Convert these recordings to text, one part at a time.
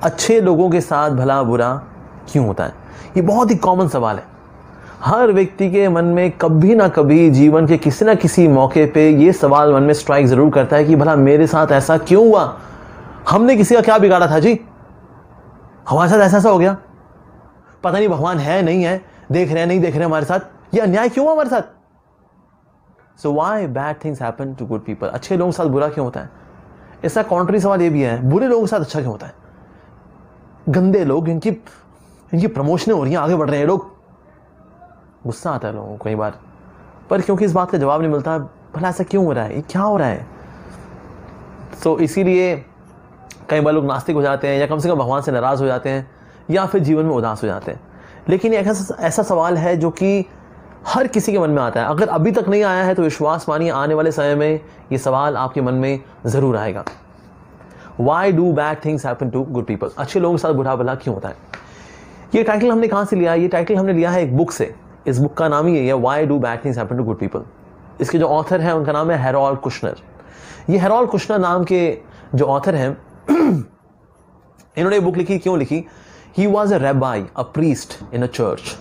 अच्छे लोगों के साथ भला बुरा क्यों होता है? ये बहुत ही कॉमन सवाल है। हर व्यक्ति के मन में कभी ना कभी जीवन के किसी ना किसी मौके पे ये सवाल मन में स्ट्राइक जरूर करता है कि भला मेरे साथ ऐसा क्यों हुआ? हमने किसी का क्या बिगाड़ा था जी? हमारे साथ ऐसा हो गया, पता नहीं भगवान है नहीं है, देख रहे हैं नहीं देख रहे हमारे साथ, ये अन्याय क्यों हुआ हमारे साथ? So why bad things happen to good people? अच्छे लोगों के साथ बुरा क्यों होता है? इसका कॉन्ट्री सवाल ये भी है, बुरे लोगों के साथ अच्छा क्यों होता है? गंदे लोग, इनकी प्रमोशनें हो रही हैं, आगे बढ़ रहे हैं लोग, गुस्सा आता है लोगों को कई बार, पर क्योंकि इस बात का जवाब नहीं मिलता भला ऐसा क्यों हो रहा है, ये क्या हो रहा है? तो इसीलिए कई बार लोग नास्तिक हो जाते हैं, या कम से कम भगवान से नाराज हो जाते हैं, या फिर जीवन में उदास हो जाते हैं। लेकिन ये ऐसा सवाल है जो कि हर किसी के मन में आता है। अगर अभी तक नहीं आया है तो विश्वास मानिए आने वाले समय में ये सवाल आपके मन में जरूर आएगा। Why do bad things happen to good people? अच्छे लोगों के साथ बुरा भला क्यों होता है? ये टाइटल हमने कहाँ से लिया? ये टाइटल हमने लिया है एक बुक से। इस बुक का नाम ही है Why do bad things happen to good people? इसके जो ऑथर हैं उनका नाम है हैरोल्ड कुशनर। ये हैरोल्ड कुशनर नाम के जो ऑथर हैं इन्होंने बुक लिखी, क्यों लिखी? He was a rabbi, a priest in a church,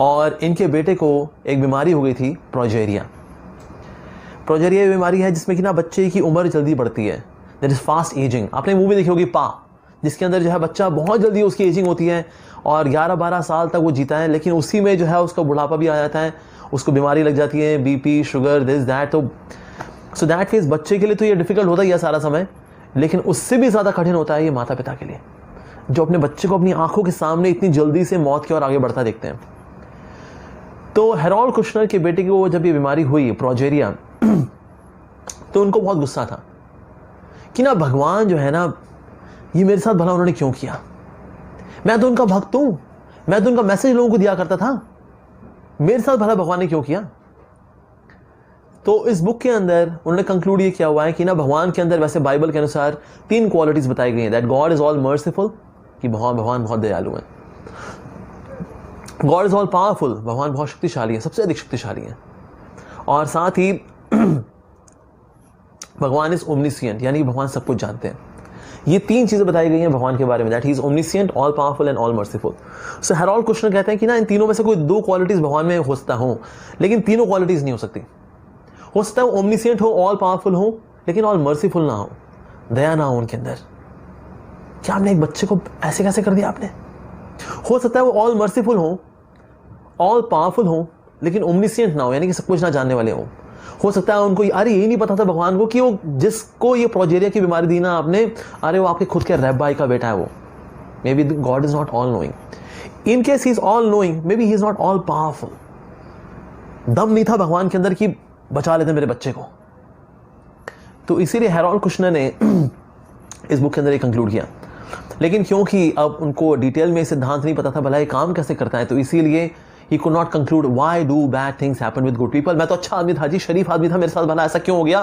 और इनके बेटे को एक बीमारी हो गई थी, प्रोजेरिया। प्रोजेरिया बीमारी है जिसमें कि ना बच्चे की उम्र जल्दी बढ़ती है, दैट इज फास्ट एजिंग। आपने मूवी देखी होगी पा, जिसके अंदर जो है बच्चा बहुत जल्दी उसकी एजिंग होती है और 11-12 साल तक वो जीता है, लेकिन उसी में जो है उसका बुढ़ापा भी आ जाता है, उसको बीमारी लग जाती है, बीपी, शुगर, दिस दैट। तो सो दैट मीन्स बच्चे के लिए तो ये डिफिकल्ट होता ही है सारा समय, लेकिन उससे भी ज़्यादा कठिन होता है ये माता पिता के लिए, जो अपने बच्चे को अपनी आंखों के सामने इतनी जल्दी से मौत की ओर आगे बढ़ता देखते हैं। तो हैरोल्ड कुशनर के बेटे को जब ये बीमारी हुई, प्रोजेरिया, तो उनको बहुत गुस्सा था कि ना भगवान जो है ना, ये मेरे साथ भला उन्होंने क्यों किया? मैं तो उनका भक्त हूं, मैं तो उनका मैसेज लोगों को दिया करता था, मेरे साथ भला भगवान ने क्यों किया? तो इस बुक के अंदर उन्होंने कंक्लूड ये किया हुआ है कि ना भगवान के अंदर, वैसे बाइबल के अनुसार 3 क्वालिटीज बताई गई हैं। That God is all merciful, कि भगवान बहुत दयालु है। गॉड इज ऑल पावरफुल, भगवान बहुत शक्तिशाली है, सबसे अधिक शक्तिशाली है। और साथ ही भगवान इज ओमनिसिएंट, यानी भगवान सब कुछ जानते हैं। ये 3 चीजें बताई गई हैं भगवान के बारे में, that he is omniscient, all powerful and all merciful. So Harold Kushner कहते हैं कि ना इन तीनों में से कोई 2 क्वालिटीज भगवान में हो सकता हो, लेकिन तीनों क्वालिटीज नहीं हो सकती। हो सकता है वो ओमनिसिएंट हो, ऑल पावरफुल हो, लेकिन ऑल मर्सीफुल ना हो, दया ना हो उनके अंदर। क्या आपने एक बच्चे को ऐसे कैसे कर दिया आपने? हो सकता है वो ऑल मर्सीफुल हो, ऑल पावरफुल हो, लेकिन ओमनिसिएंट ना हो, यानी कि सब कुछ ना जानने वाले हो सकता है उनको अरे यही नहीं पता था भगवान को कि वो जिसको ये प्रोजेरिया की बीमारी दी ना आपने, अरे वो आपके खुद के रैबाई का बेटा है वो। May be God is not all knowing, in case he is all knowing, may be he is not all powerful. दम नहीं था भगवान के अंदर कि बचा लेते मेरे बच्चे को। तो इसीलिए हैरोल्ड कुशनर ने इस बुक के अंदर एक कंक्लूड किया, लेकिन क्योंकि अब उनको डिटेल में सिद्धांत नहीं पता था भला ये काम कैसे करता है, तो इसीलिए he could not conclude why do bad things happen with good people। मैं तो अच्छा आदमी था जी, शरीफ आदमी था, मेरे साथ भला ऐसा क्यों हो गया?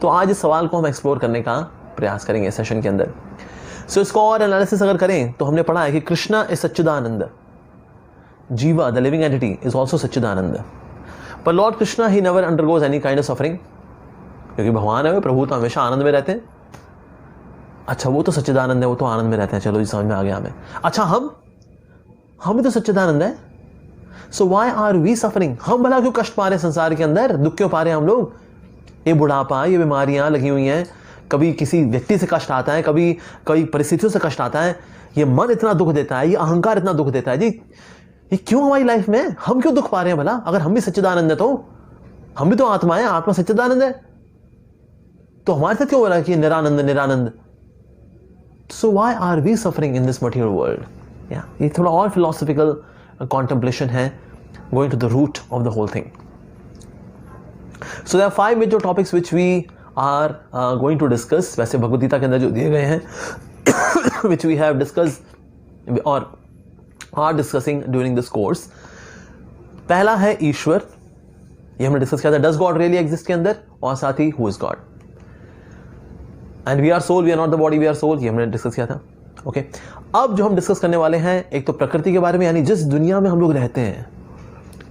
तो आज इस सवाल को हम एक्सप्लोर करने का प्रयास करेंगे सेशन के अंदर। सो इसको और एनालिसिस अगर करें तो हमने पढ़ा है कि Krishna is sachchidananda, jiva the living entity is also sachchidananda, पर lord Krishna he never undergoes any kind of suffering, क्योंकि भगवान है, प्रभु तो हमेशा आनंद में रहते हैं। अच्छा वो तो सच्चिदानंद है, वो तो आनंद में रहते हैं, चलो जी समझ में आ गया हमें। अच्छा हम भी तो सच्चिदानंद है, so why are we suffering? हम भला क्यों कष्ट पा रहे हैं संसार के अंदर, दुख क्यों पा रहे हैं हम लोग? ये बुढ़ापा, ये बीमारियां लगी हुई हैं, कभी किसी व्यक्ति से कष्ट आता है, कभी कई परिस्थितियों से कष्ट आता है, ये मन इतना दुख देता है, ये अहंकार इतना दुख देता है जी, ये क्यों हमारी लाइफ में? हम क्यों दुख पा रहे हैं भला? अगर हम भी सच्चिदानंद है तो हम भी तो आत्मा है, आत्मा सच्चिदानंद है, तो हमारे साथ क्यों हो रहा है कि निरानंद निरानंद? So why are we suffering in this material world? ये थोड़ा और फिलोसॉफिकल कॉन्टेम्पलेशन है, going to the root of the whole thing. So there are 5 major topics which we are going to discuss, वैसे भगवद गीता के अंदर जो दिए गए हैं व्हिच वी हैव डिस्कस्ड और are discussing during this course. पहला है ईश्वर, ये हमने डिस्कस किया था, डज गॉड रियली एग्जिस्ट के अंदर, और साथ ही who is God, and we are soul, we are not the body, we are soul, ये हमने डिस्कस किया था। ओके अब जो हम डिस्कस करने वाले हैं, एक तो प्रकृति के बारे में, यानी जिस दुनिया में हम लोग रहते हैं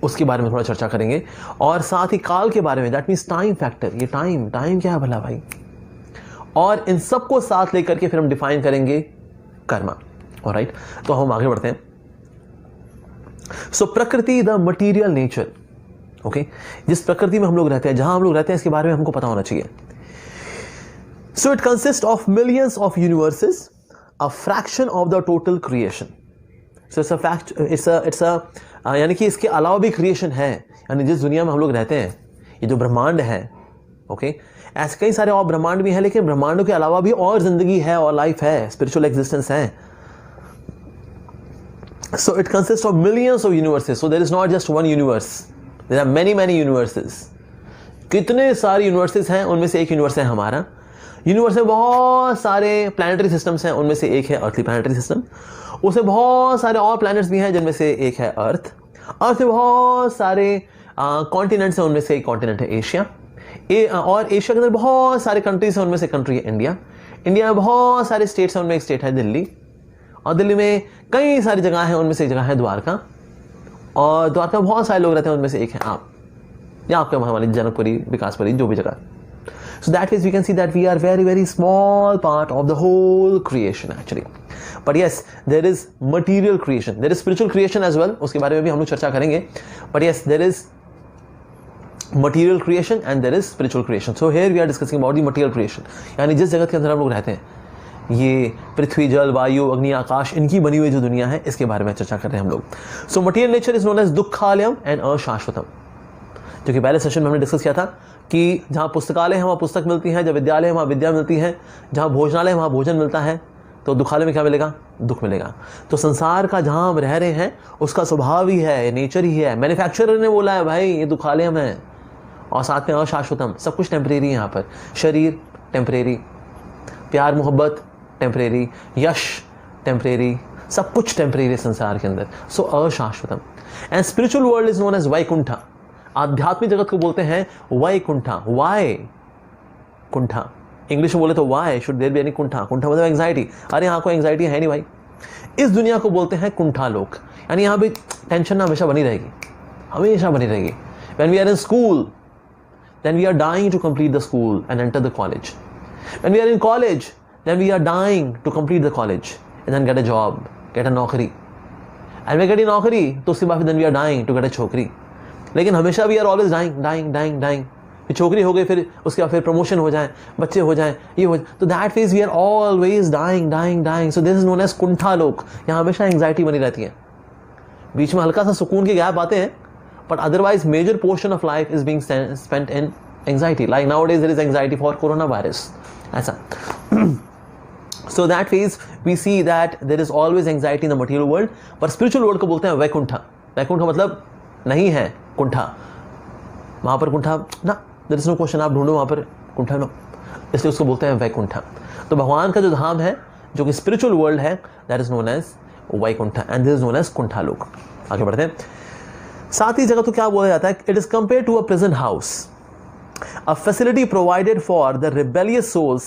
उसके बारे में थोड़ा चर्चा करेंगे, और साथ ही काल के बारे में, दैट मीन्स टाइम फैक्टर। ये टाइम क्या है भला भाई? और इन सबको साथ लेकर के फिर हम डिफाइन करेंगे कर्मा। ऑलराइट, तो हम आगे बढ़ते हैं। सो प्रकृति, द मटीरियल नेचर, ओके, जिस प्रकृति में हम लोग रहते हैं, जहां हम लोग रहते हैं, इसके बारे में हमको पता होना चाहिए। सो it consist of millions of universes, a fraction of the total creation. So it's a fact, it's a यानी कि इसके अलावा भी क्रिएशन है, यानी जिस दुनिया में हम लोग रहते हैं, ये जो ब्रह्मांड है, ओके, ऐसे कई सारे और ब्रह्मांड भी हैं, लेकिन ब्रह्मांडों के अलावा भी और जिंदगी है और लाइफ है, स्पिरिचुअल एग्जिस्टेंस है। So it consist of millions of universes, so there is not just one universe, there are many many universes. कितने सारे यूनिवर्सेस हैं, उनमें से एक यूनिवर्स है हमारा। यूनिवर्स में बहुत सारे प्लैनेटरी सिस्टम्स हैं, उनमें से एक है अर्थली प्लैनेटरी सिस्टम। उसमें बहुत सारे और प्लैनेट्स भी हैं, जिनमें से एक है अर्थ। अर्थ में बहुत सारे कॉन्टिनेंट्स हैं, उनमें से एक कॉन्टिनेंट है एशिया। और एशिया के अंदर बहुत सारे कंट्रीज हैं, उनमें से कंट्री है इंडिया। इंडिया में बहुत सारे स्टेट्स हैं, उनमें एक स्टेट है दिल्ली। और दिल्ली में कई सारी जगह हैं, उनमें से एक जगह है द्वारका। और द्वारका में बहुत सारे लोग रहते हैं, उनमें से एक है आप, या आपके हमारी जनकपुरी, विकासपुरी, जो भी जगह। So that is, we can see that we are very very small part of the whole creation actually. But yes, there is material creation, there is spiritual creation as well. उसके बारे में भी हम लोग चर्चा करेंगे. But yes, there is material creation and there is spiritual creation. So here we are discussing about the material creation. यानी जिस जगत के अंदर हम लोग रहते हैं, ये पृथ्वी, जल, वायु, अग्नि, आकाश, इनकी बनी हुई जो दुनिया है, इसके बारे में चर्चा कर रहे हैं हम लोग. So material nature is known as दुःखालयम and अशाश्वतम, जो कि पहले सेशन में हमने डिस्कस किया था कि जहाँ पुस्तकालय है वहाँ पुस्तक मिलती है, जब विद्यालय है वहाँ विद्या मिलती है, जहाँ भोजनालय है वहाँ भोजन मिलता है, तो दुखालय में क्या मिलेगा? दुख मिलेगा. तो संसार का जहाँ हम रह रहे हैं उसका स्वभाव ही है, नेचर ही है. मैन्युफैक्चरर ने बोला है भाई ये दुखालय में है, और साथ में अशाश्वतम, सब कुछ टेम्परेरी है. यहाँ पर शरीर टेम्परेरी, प्यार मोहब्बत टेम्परेरी, यश टेम्परेरी, सब कुछ टेम्परेरी है संसार के अंदर. So ashashvatam. And spiritual world is known as Vaikuntha. आध्यात्मिक जगत को बोलते हैं वैकुंठा. वाई कुंठा, इंग्लिश में बोले तो why should there be any kuntha. कुंठा मतलब एंग्जाइटी. अरे यहाँ कोई एंग्जाइटी है नहीं भाई. इस दुनिया को बोलते हैं कुंठा लोक. यानी यहाँ भी टेंशन हमेशा बनी रहेगी, हमेशा बनी रहेगी. When we are in school then we are dying to complete the school and enter the college. When we are in college, then we are dying to complete the college and then get a job, get a नौकरी. And we get a नौकरी तो उसके बाद then we are dying to get a छोकरी. लेकिन हमेशा we are always dying, dying, dying, dying. फिर छोकरी हो गई, फिर उसके बाद फिर प्रमोशन हो जाए, बच्चे हो जाए, ये हो जाए. तो that phase we are always dying, dying, dying. So this is known as कुंठा लोक. यहाँ हमेशा एंग्जाइटी बनी रहती है. बीच में हल्का सा सुकून के गैप आते हैं, but otherwise major portion of life is being spent in anxiety. Like nowadays there is anxiety for coronavirus. ऐसा. So that phase we see that there is always anxiety in the material world. पर spiritual world को बोलते हैं वैकुंठा. वैकुंठा मतलब नहीं है कुंठा. वहाँ पर कुंठा ना, there is no question. आप ढूंढो वहाँ पर कुंठा ना, इसलिए उसको बोलते हैं वैकुंठा. तो भगवान का जो धाम है, जो कि spiritual world है, that is known as Vaikuntha and this is known as कुंठा लोक. आगे बढ़ते हैं. साथ ही जगह तो क्या बोला जाता है? It is compare to a prison house, a facility provided for the rebellious souls,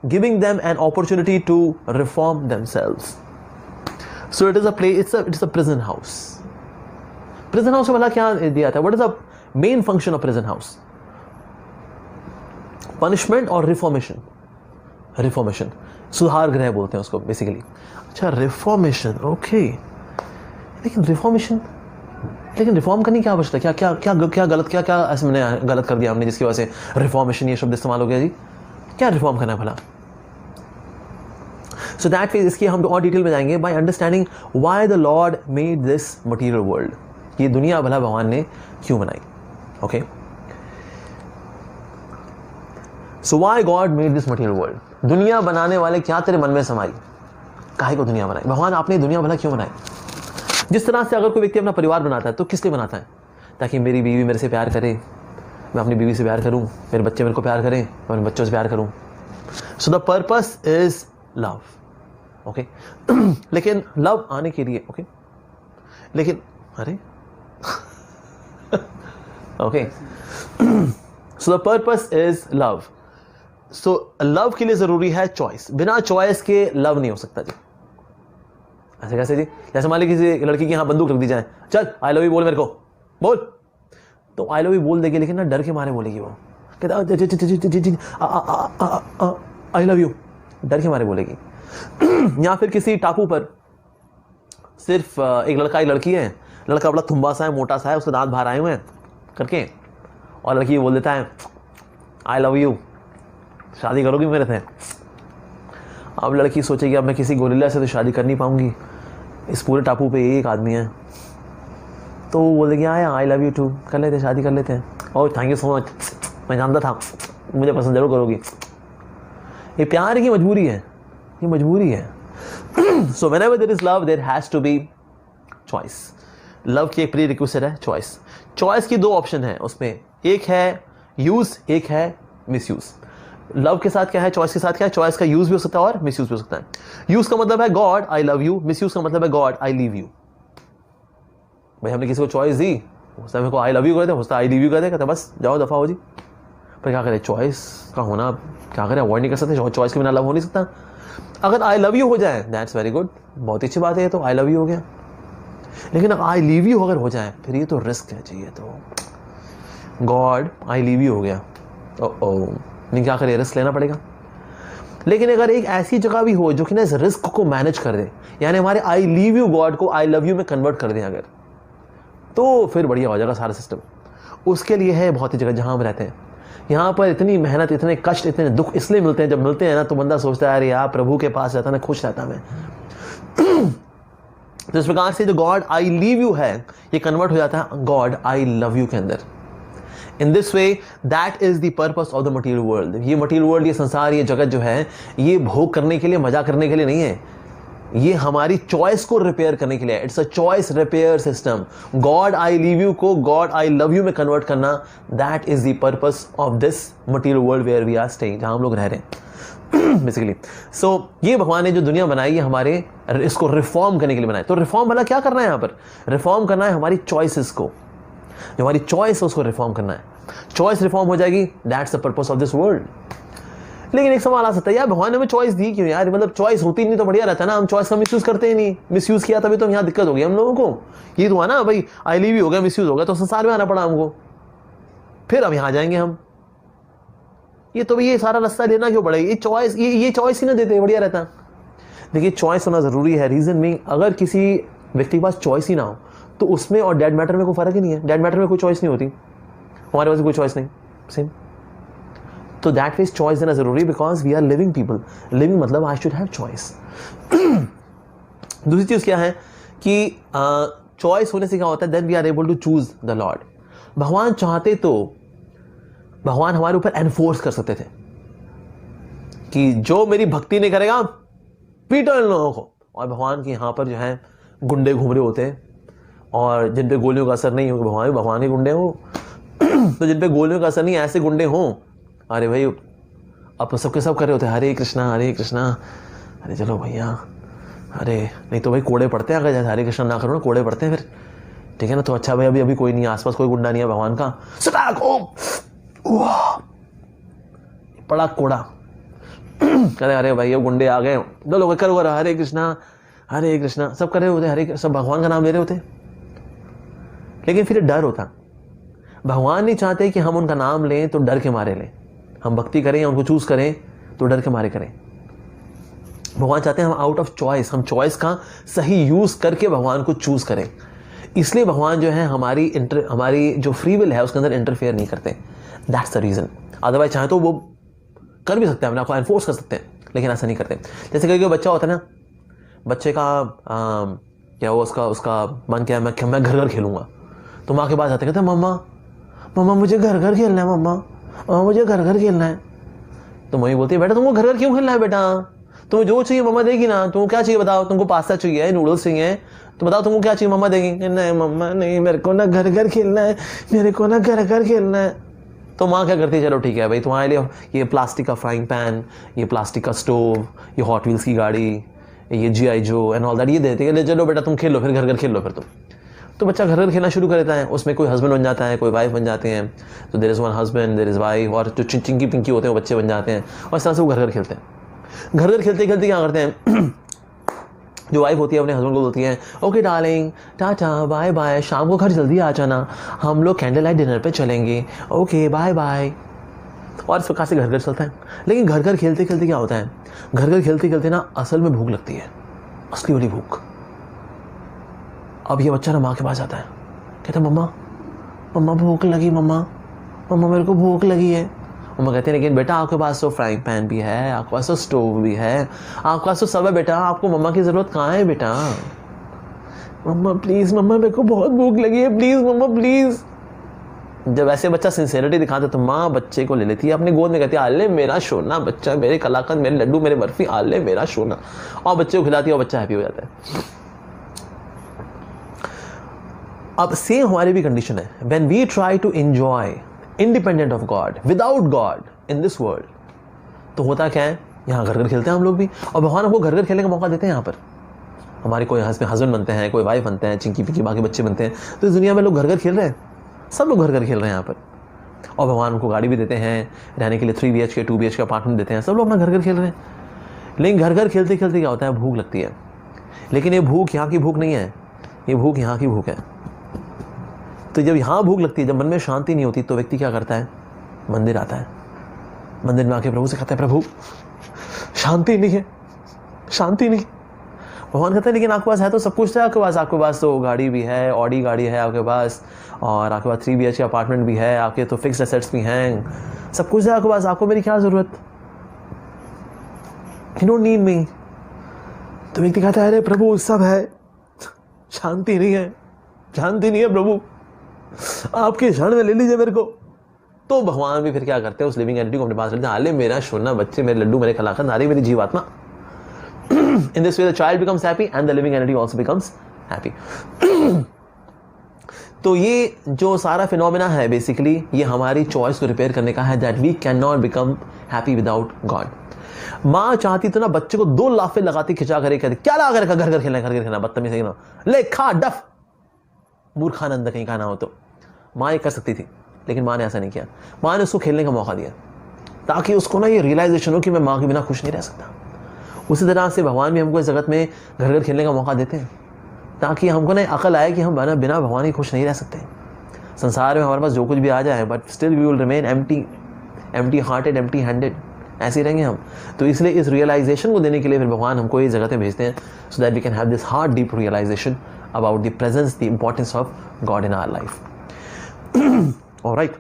giving them an opportunity to reform themselves. So it is a place, it is a prison house. Prison house में भला क्या दिया था? What is the main function of prison house? Punishment और reformation. Reformation, सुधार गृह बोलते हैं उसको बेसिकली. अच्छा, रिफॉर्मेशन, ओके. लेकिन रिफॉर्मेशन, लेकिन रिफॉर्म करने की आवश्यकता क्या क्या क्या क्या गलत, क्या क्या ऐसे मैंने गलत कर दिया हमने जिसकी वजह से रिफॉर्मेशन ये शब्द इस्तेमाल हो गया जी? क्या रिफॉर्म करना है भला? सो दैट मींस इसकी हम और डिटेल में जाएंगे by understanding why the Lord made this material world. ये दुनिया भला भगवान ने क्यों बनाई? Okay, so why God made this material world. दुनिया बनाने वाले क्या तेरे मन में समाई? काहे को दुनिया बनाई? भगवान आपने दुनिया भला क्यों बनाई? जिस तरह से अगर कोई व्यक्ति अपना परिवार बनाता है तो किस लिए बनाता है? ताकि मेरी बीवी मेरे से प्यार करे, मैं अपनी बीवी से प्यार करूं, मेरे बच्चे मेरे को प्यार करें, मैं अपने बच्चों से प्यार करूं. So the purpose is love. Okay, लेकिन लव आने के लिए, ओके, लेकिन अरे okay, so the purpose is love. So love के लिए जरूरी है चॉइस. बिना चॉइस के लव नहीं हो सकता जी. ऐसे कैसे जी? जैसे मान लीजिए किसी लड़की की यहाँ बंदूक रख दी जाए, चल आई लव यू बोल मेरे को, बोल, तो आई लव यू बोल देगी, लेकिन ना डर के मारे बोलेगी वो. कहता आई लव यू, डर के मारे बोलेगी। या फिर किसी टापू पर सिर्फ एक लड़का एक लड़की है, लड़का बड़ा थुम्बा सा है, मोटा सा है, उसके दांत बाहर आए हुए हैं करके, और लड़की ये बोल देता है आई लव यू, शादी करोगी मेरे से? अब लड़की सोचेगी अब मैं किसी गोरिल्ला से तो शादी कर नहीं पाऊंगी, इस पूरे टापू पे एक आदमी है, तो वो बोलेगी आई लव यू टू, कर लेते, शादी कर लेते हैं। Oh thank you so much, मैं जानता था मुझे पसंद जरूर करोगी। ये प्यार की मजबूरी है, ये मजबूरी है। So whenever there is love there has to be choice. Love की एक प्री रिक्विजिट है चॉइस। चॉइस की दो ऑप्शन है उसमें, एक है यूज, एक है मिस यूज। लव के साथ क्या है, चॉइस के साथ क्या है? चॉइस का यूज भी हो सकता है और मिस यूज भी हो सकता है। यूज का मतलब है God I love you, miss use का मतलब है गॉड आई लीव यू। भाई हमने किसी को चॉइस दी, उसने मेरे को आई लव यू कर दे, उसने आई लीव यू कर दे, कहते बस जाओ दफा हो जी। पर क्या करें, चॉइस का होना क्या करें, अवॉइड नहीं कर सकते, चॉइस के बिना लव हो नहीं सकता। अगर आई लव यू हो जाए दैट्स वेरी गुड, बहुत अच्छी बात है, ये तो आई लव यू हो गया। लेकिन आई लीव यू अगर हो जाए फिर ये तो रिस्क है जी, ये तो गॉड आई लीव यू हो गया, नहीं क्या करें, रिस्क लेना पड़ेगा। लेकिन अगर एक ऐसी जगह भी हो जो कि ना इस रिस्क को मैनेज कर दे, यानी हमारे आई लीव यू गॉड को आई लव यू में कन्वर्ट कर दें अगर, तो फिर बढ़िया हो जाएगा सारा सिस्टम। उसके लिए है बहुत ही जगह जहां हम रहते हैं, यहाँ पर इतनी मेहनत, इतने कष्ट, इतने दुख इसलिए मिलते हैं, जब मिलते हैं ना तो बंदा सोचता है अरे यार प्रभु के पास रहता ना खुश रहता मैं। तो इस प्रकार से जो गॉड आई लीव यू है ये कन्वर्ट हो जाता है गॉड आई लव यू के अंदर। In this way that is the purpose of the material world. ये मटीरियल वर्ल्ड, ये संसार, ये जगत जो है ये भोग करने के लिए, मजा करने के लिए नहीं है, ये हमारी चॉइस को रिपेयर करने के लिए। It's a choice repair system. God I leave you को गॉड आई लव यू में कन्वर्ट करना, that is the purpose of this material world where we are staying, जहां हम लोग रह रहे हैं बेसिकली। सो ये भगवान ने जो दुनिया बनाई है हमारे इसको रिफॉर्म करने के लिए बनाई। तो रिफॉर्म वाला क्या करना है, यहाँ पर रिफॉर्म करना है हमारी चॉइसेस को, जो हमारी चॉइस है उसको रिफॉर्म करना है। चॉइस रिफॉर्म हो जाएगी, that's the purpose of this world. लेकिन एक सवाल आ सकता है, यार भगवान ने हमें चॉइस दी क्यों यार, मतलब चॉइस होती नहीं तो बढ़िया रहता ना, हम चॉइस का मिसयूज करते ही नहीं, मिसयूज किया तभी तो यहाँ दिक्कत हो गई हम लोगों को। ये तो हुआ ना भाई, आई लीव यू हो गया, मिसयूज हो गया, तो संसार में आना पड़ा हमको, फिर अब यहाँ जाएंगे हम। ये तो ये सारा रास्ता लेना क्यों पड़ेगा, ये चॉइस ही ना देते बढ़िया रहता। देखिए चॉइस होना जरूरी है, रीजन में अगर किसी व्यक्ति के पास चॉइस ही ना हो तो उसमें और डेड मैटर में कोई फर्क ही नहीं है। डेड मैटर में कोई चॉइस नहीं होती, हमारे पास कोई चॉइस नहीं, सेम। तो दैट मीन्स चॉइस देना जरूरी, because we are living people. Living मतलब आई शुड हैव चॉइस। दूसरी चीज क्या है कि चॉइस होने से क्या होता है, then we are able to choose the lord. भगवान चाहते तो भगवान हमारे ऊपर एनफोर्स कर सकते थे कि जो मेरी भक्ति नहीं करेगा पीटो इन लोगों को। और भगवान के यहाँ पर जो है गुंडे घूम रहे होते हैं और जिन पे गोलियों का असर नहीं होगा, भगवान के गुंडे हो तो जिन पे गोलियों का असर नहीं, ऐसे गुंडे हों, अरे भाई अब सबके सब कर रहे होते हैं हरे कृष्णा हरे कृष्णा, अरे चलो भैया, अरे नहीं तो भाई कोड़े पड़ते हैं, अगर हरे कृष्णा ना करो ना कोड़े पड़ते हैं फिर, ठीक है ना। तो अच्छा भाई अभी कोई नहीं है आसपास, कोई गुंडा नहीं है भगवान का, सटाक ओम बड़ा कोड़ा कहते अरे भाई ये गुंडे आ गए, दो लोग करो हरे कृष्णा सब कर रहे होते, हरे सब भगवान का नाम ले रहे होते। लेकिन फिर डर होता, भगवान नहीं चाहते कि हम उनका नाम लें तो डर के मारे लें, हम भक्ति करें या उनको चूज करें तो डर के मारे करें। भगवान चाहते हैं हम आउट ऑफ चॉइस, हम चॉइस का सही यूज करके भगवान को चूज करें। इसलिए भगवान जो है हमारी जो फ्री विल है उसके अंदर इंटरफेयर नहीं करते, दैट्स द रीजन। अदरवाइज चाहे तो वो कर भी सकते हैं, अपने आपको एनफोर्स कर सकते हैं, लेकिन ऐसा नहीं करते। जैसे कोई बच्चा होता है ना, बच्चे का क्या वो उसका मन क्या है, मैं घर घर खेलूंगा, तो माँ के पास आते कहते मम्मा मुझे घर घर खेलना है, मम्मा मुझे घर घर खेलना है। तो मम्मी बोलती है बेटा तुमको घर घर क्यों खेलना है बेटा, तुम्हें जो चाहिए मम्मा देगी ना, तुमको क्या चाहिए बताओ, तुमको पास्ता चाहिए, नूडल्स चाहिए, तो बताओ तुमको क्या चाहिए, मम्मा देगी। नहीं मम्मा नहीं, मेरे को ना घर घर खेलना है, मेरे को ना घर घर खेलना है। तो माँ क्या करती है, चलो ठीक है भाई तुम्हारे लिए ये प्लास्टिक का फ्राइंग पैन, ये प्लास्टिक का स्टोव, ये हॉट व्हील्स की गाड़ी, ये GI जो एंड ऑल दैट ये देते हैं, चलो बेटा तुम खेल लो, फिर घर घर खेल लो फिर तुम। तो बच्चा घर घर खेलना शुरू कर देता है, उसमें कोई हस्बैंड बन जाता है, कोई वाइफ बन जाते हैं, तो there is one husband there is wife, और जो चिंकी पिंकी होते हैं वो बच्चे बन जाते हैं, और इस तरह से वो घर घर खेलते हैं। घर घर खेलते खेलते क्या करते हैं जो वाइफ होती है अपने हस्बैंड को बोलती है okay darling tata bye bye, शाम को घर जल्दी आ जाना, हम लोग कैंडल लाइट डिनर पे चलेंगे, ओके बाय बाय। और इस प्रकार से घर घर चलता है। लेकिन घर घर खेलते खेलते क्या होता है, घर घर खेलते खेलते ना असल में भूख लगती है, असली वाली भूख। अब ये बच्चा ना माँ के पास आता है, कहता है मम्मा मम्मा भूख लगी, मम्मा मम्मा मेरे को भूख लगी है। मम्मा कहते हैं लेकिन बेटा आपके पास तो फ्राइंग पैन भी है, आपके पास तो स्टोव भी है, आपके पास तो सब है बेटा, आपको मम्मा की ज़रूरत कहाँ है बेटा। मम्मा प्लीज़, मम्मा मेरे को बहुत भूख लगी है, प्लीज़ मम्मा प्लीज़। जब ऐसे बच्चा सिंसियरिटी दिखाता है तो माँ बच्चे को ले लेती है अपने गोद में, कहती है आले मेरा सोना बच्चा, मेरे कलाकंद, मेरे लड्डू, मेरे बर्फी, आले मेरा सोना, और बच्चे को खिलाती है और बच्चा हैप्पी हो जाता है। अब सेम हमारी भी कंडीशन है, when we try to enjoy independent of God, without God in this world, तो होता क्या है, यहाँ घर घर खेलते हैं हम लोग भी, और भगवान हमको घर घर खेलने का मौका देते हैं। यहाँ पर हमारे कोई हस्बैंड बनते हैं, कोई वाइफ बनते हैं, चिंकी पिंकी बाकी बच्चे बनते हैं, तो इस दुनिया में लोग घर घर खेल रहे हैं, सब लोग घर घर खेल रहे हैं यहाँ पर। और भगवान उनको गाड़ी भी देते हैं, रहने के लिए 3 BHK 2 BHK अपार्टमेंट देते हैं, सब लोग अपना घर घर खेल रहे हैं। लेकिन घर घर खेलते खेलते क्या होता है, भूख लगती है। लेकिन ये भूख यहाँ की भूख नहीं है, ये भूख यहाँ की भूख है। तो जब यहाँ भूख लगती है, जब मन में शांति नहीं होती, तो व्यक्ति क्या करता है, मंदिर आता है, मंदिर में आके प्रभु से कहता है प्रभु शांति नहीं है, शांति नहीं। भगवान कहते हैं लेकिन आपके पास है तो सब कुछ है, आपके पास तो गाड़ी भी है, ऑडी गाड़ी है आपके पास, और आपके पास 3 BHK अपार्टमेंट भी है, आपके तो फिक्स्ड एसेट्स भी हैं, सब कुछ है आपके पास, आपको मेरी क्या ज़रूरत, यू डोंट नीड मी। तो व्यक्ति कहता है अरे प्रभु सब है, शांति नहीं है, शांति नहीं है प्रभु, आपके क्षण में ले लीजिए मेरे को। तो भगवान भी फिर क्या करते हैं, उस लिविंग एंटिटी को अपने पास लेते हैं, आले मेरा सोना बच्चे, मेरे लड्डू, मेरे कलाकंद, नारी मेरी जीवात्मा। In this way the child becomes happy and the living entity also becomes happy. तो ये जो सारा फिनोमेना है बेसिकली ये हमारी चॉइस को रिपेयर करने का है, that we cannot become happy without God। माँ चाहती तो ना बच्चे को 2 लाफे लगाती, खिंचा कर कहती क्या लगा कर घर घर खेलना, घर घर खेलना, बदतमीज है ना, ले खा डफ, मूर्खानंद कहीं का ना हो। तो माँ ये कर सकती थी, लेकिन माँ ने ऐसा नहीं किया। माँ ने उसको खेलने का मौका दिया ताकि उसको ना ये रियलाइजेशन हो कि मैं माँ के बिना खुश नहीं रह सकता। उसी तरह से भगवान भी हमको इस जगत में घर घर खेलने का मौका देते हैं ताकि हमको ना अकल आए कि हम बिना भगवान के खुश नहीं रह सकते। संसार में हमारे पास जो कुछ भी आ जाए but still we will remain empty hearted, empty handed, ऐसे ही रहेंगे हम। तो इसलिए इस रियलाइजेशन को देने के लिए फिर भगवान हमको ये जगत में भेजते हैं, so that we can have this heart deep realization about the presence, the importance of God in our life. Alright,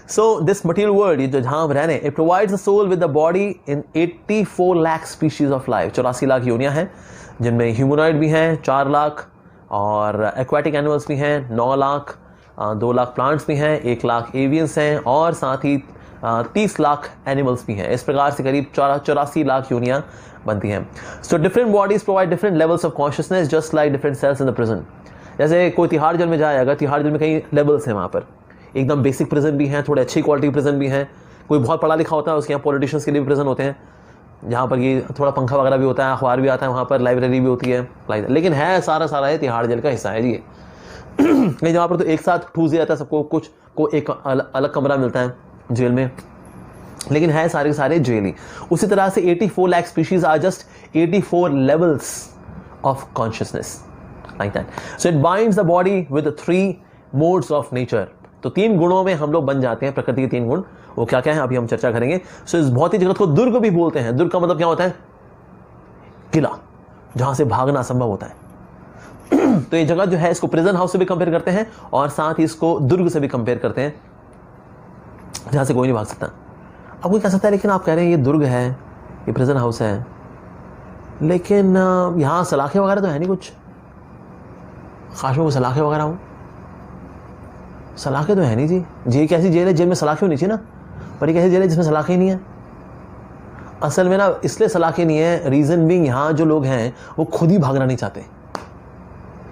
so this material world, ये जो जहाँ हम रह रहे हैं, it provides the soul with the body in 84 lakh species of life। 84 lakh योनियाँ हैं जिनमें humanoid भी हैं 4 लाख, और एक्वाटिक एनिमल्स भी हैं 9 लाख, 2 लाख प्लांट्स भी हैं, 1 लाख एवियंस हैं, और साथ ही 30 लाख एनिमल्स भी हैं। इस प्रकार से करीब 84 लाख योनियाँ बनती हैं। So different bodies provide different levels of consciousness just like different cells in the prison. जैसे कोई तिहाड़ जेल में जाए, अगर तिहाड़ जेल में कई लेवल्स हैं, वहाँ पर एकदम बेसिक प्रिजन भी हैं, थोड़े अच्छी क्वालिटी प्रिजन भी हैं, कोई बहुत पढ़ा लिखा होता है उसके यहाँ पॉलिटिशियंस के लिए भी प्रिजन होते हैं, जहाँ पर ये थोड़ा पंखा वगैरह भी होता है, अखबार भी आता है, वहाँ पर लाइब्रेरी भी होती है, लेकिन है सारा है तिहाड़ जेल का हिस्सा है जी ये। नहीं, जहाँ पर तो एक साथ ठूस दिया जाता है सबको, कुछ को एक अलग कमरा मिलता है जेल में, लेकिन है सारे जेल ही। उसी तरह से 84 lakh species are just 84 levels of consciousness, like that. So it binds the body with 3 modes of nature. तो 3 गुणों में हम लोग बन जाते हैं, प्रकृति के 3 गुण, वो क्या क्या है अभी हम चर्चा करेंगे। सो इस भौतिक जगत को दुर्ग भी बोलते हैं। दुर्ग का मतलब क्या होता है, किला, जहां से भागना संभव होता है। तो ये जगह जो है इसको प्रिजन हाउस से भी कंपेयर करते हैं, और साथ ही इसको दुर्ग से भी कंपेयर करते हैं, जहां से कोई नहीं भाग सकता। अब कोई कह सकता है लेकिन आप कह रहे हैं ये दुर्ग है, ये प्रिजन हाउस है, लेकिन यहाँ सलाखें वगैरह तो है नहीं कुछ, खास में कोई सलाखें वगैरह हो, सलाखें तो है नहीं जी। ये कैसी जेल है, जेल में सलाखें होनी चाहिए ना, पर ये कैसी जेल है जिसमें सलाखें ही नहीं है। असल में ना इसलिए सलाखें नहीं है, रीजन भी यहाँ जो लोग हैं वो खुद ही भागना नहीं चाहते।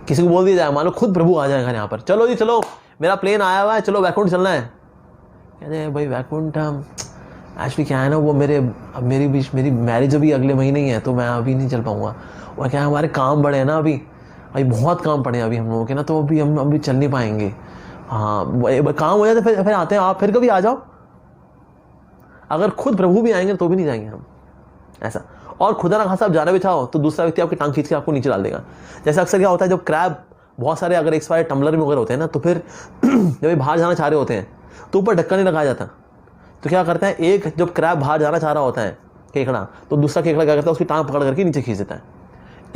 किसी को बोल दिया जाए, मान लो खुद प्रभु आ जाएगा यहाँ पर, चलो जी चलो मेरा प्लेन आया हुआ है, चलो वैकुंठ चलना है। कहते हैं भाई वैकुंठ एक्चुअली क्या है ना, वो मेरी मैरिज अभी अगले महीने ही है, तो मैं अभी नहीं चल पाऊंगा। और क्या है, हमारे काम बड़े हैं ना, अभी बहुत काम पड़े हैं अभी हम लोगों के ना, तो अभी हम अभी चल नहीं पाएंगे। हाँ, काम हो जाए तो फिर आते हैं, आप फिर कभी आ जाओ। अगर खुद प्रभु भी आएंगे तो भी नहीं जाएंगे हम, ऐसा। और खुदा ना खासा आप जाना भी चाहो तो दूसरा व्यक्ति आपकी टांग खींच के आपको नीचे डाल देगा। जैसे अक्सर क्या होता है, जब क्रैब बहुत सारे अगर एक टम्बलर में वगैरह होते हैं ना, तो फिर जब ये बाहर जाना चाह रहे होते हैं तो ऊपर ढक्कन नहीं लगाया जाता, तो क्या करता है, एक जब क्रैब बाहर जाना चाह रहा होता है केकड़ा, तो दूसरा केकड़ा क्या करता है, उसकी टांग पकड़ करके नीचे खींच देता है।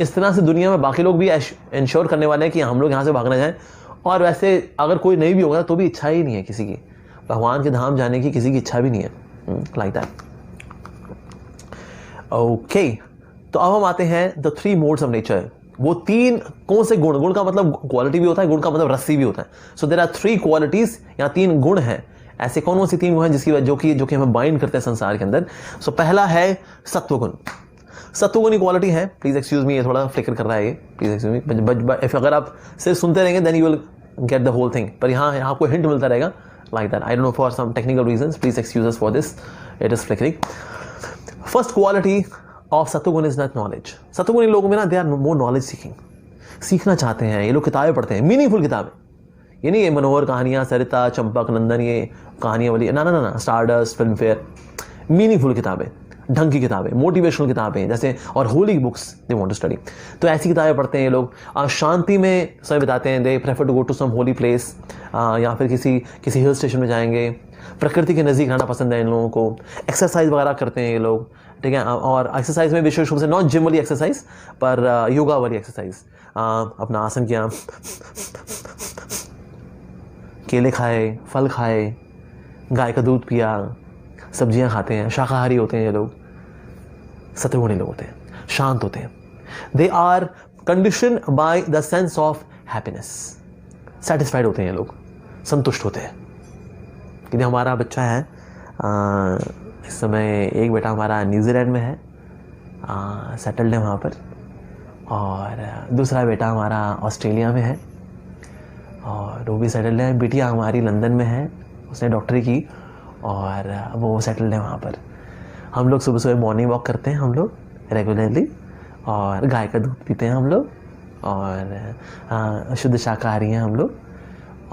इस तरह से दुनिया में बाकी लोग भी इंश्योर करने वाले हैं कि हम लोग यहाँ से भागना जाएं। और वैसे अगर कोई नहीं भी होगा तो भी इच्छा ही नहीं है किसी की, भगवान के धाम जाने की किसी की इच्छा भी नहीं है, लाइक दैट। ओके, तो अब हम आते हैं द 3 मोड्स ऑफ नेचर। वो 3 कौन से गुण, गुण का मतलब क्वालिटी भी होता है, गुण का मतलब रस्सी भी होता है। सो देयर आर 3 क्वालिटीज या 3 गुण हैं। ऐसे कौन कौन सी 3 गुण हैं जिसकी जो कि हमें बाइंड करते हैं संसार के अंदर। सो पहला है सत्वगुण। सत्वगुण की क्वालिटी है, प्लीज एक्सक्यूज मी, ये थोड़ा फ्लिकर कर रहा है ये, प्लीज एक्सक्यूज मी। अगर आप सिर्फ सुनते रहेंगे then you will get the whole thing, पर यहाँ आपको हिंट मिलता रहेगा like that. I don't know for some technical reasons, please excuse us for this, it is flickering. First quality of सत्वगुण इज दैट नॉलेज। सत्वगुणी लोगों में ना they are more knowledge seeking, सीखना चाहते हैं ये लोग, किताबें पढ़ते हैं, मीनिंगफुल किताबें। ये नहीं ये मनोहर कहानियाँ, सरिता, चंपक, नंदन, ये कहानियाँ वाली ना ना ना ना, स्टारडस्ट, फिल्म फेयर, मीनिंगफुल किताबें, ढंग की किताबें, मोटिवेशनल किताबें जैसे, और holy books they want to study. तो ऐसी किताबें पढ़ते हैं ये लोग, शांति में समय बिताते हैं। They prefer to go to some holy place, या फिर किसी हिल स्टेशन में जाएंगे। प्रकृति के नज़दीक रहना पसंद है इन लोगों को। एक्सरसाइज वगैरह करते हैं ये लोग, ठीक है। और एक्सरसाइज में विशेष रूप से नॉट जिम वाली एक्सरसाइज, पर योगा वाली एक्सरसाइज। अपना आसन किया, केले खाए, फल खाए, गाय का दूध पिया, सब्जियां खाते हैं, शाकाहारी होते हैं ये लोग। सत्वगुणी लोग होते हैं, शांत होते हैं। They are condition by the sense of happiness, satisfied होते हैं ये लोग, संतुष्ट होते हैं। कि हमारा बच्चा है इस समय, एक बेटा हमारा न्यूजीलैंड में है, सेटल्ड है वहाँ पर, और दूसरा बेटा हमारा ऑस्ट्रेलिया में है और वो भी सेटल्ड है। बिटिया हमारी लंदन में है, उसने डॉक्टरी की और वो सेटल्ड है वहाँ पर। हम लोग सुबह सुबह मॉर्निंग वॉक करते हैं हम लोग रेगुलरली, और गाय का दूध पीते हैं हम लोग, और शुद्ध शाकाहारी हैं हम लोग।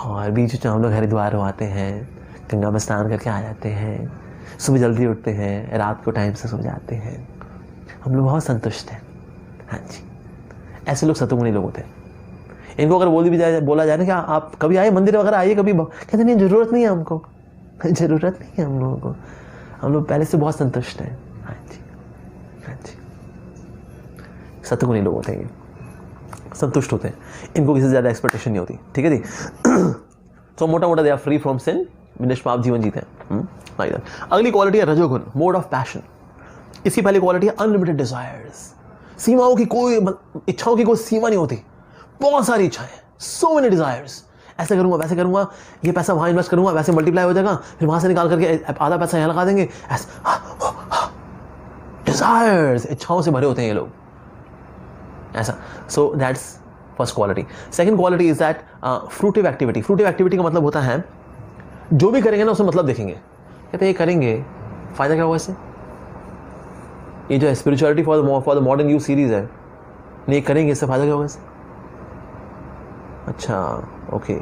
और बीच में हम लोग हरिद्वार आते हैं, गंगा में स्नान करके आ जाते हैं, सुबह जल्दी उठते हैं, रात को टाइम से सो जाते हैं। हम लोग बहुत संतुष्ट हैं। हाँ जी, ऐसे लोग सत्वगुणी लोग होते हैं। इनको अगर बोला जाए ना कि आप कभी आए मंदिर वगैरह आइए कभी, कहते नहीं ज़रूरत नहीं है हमको, ज़रूरत नहीं है हम लोगों को, हम लोग पहले से बहुत संतुष्ट हैं। हाँ जी, हाँ जी, सत्वगुणी लोग होते हैं, संतुष्ट होते हैं, इनको किसी से ज़्यादा एक्सपेक्टेशन नहीं होती। ठीक है जी। तो मोटा मोटा दे आर फ्री फ्रॉम सिन, निष्पाप जीवन जीते हैं। अगली क्वालिटी है रजोगुण, मोड ऑफ पैशन। इसकी पहली क्वालिटी है अनलिमिटेड डिजायर्स, सीमाओं की कोई, इच्छाओं की कोई सीमा नहीं होती, बहुत सारी इच्छाएं, सो मेनी डिजायर्स। ऐसे करूंगा, वैसे करूंगा, ये पैसा वहां इन्वेस्ट करूंगा, वैसे मल्टीप्लाई हो जाएगा, फिर वहां से निकाल करके आधा पैसा यहां लगा देंगे, ऐसे डिजायर्स, इच्छाओं से भरे होते हैं ये लोग, ऐसा। So that's first quality. Second quality is that fruitive activity. Fruitive activity का मतलब होता है जो भी करेंगे ना उसमें मतलब देखेंगे, कहते ये करेंगे फायदा क्या होगा इससे। ये जो spirituality for the modern youth series है, ये करेंगे इससे फायदा क्या होगा इससे। अच्छा ओके,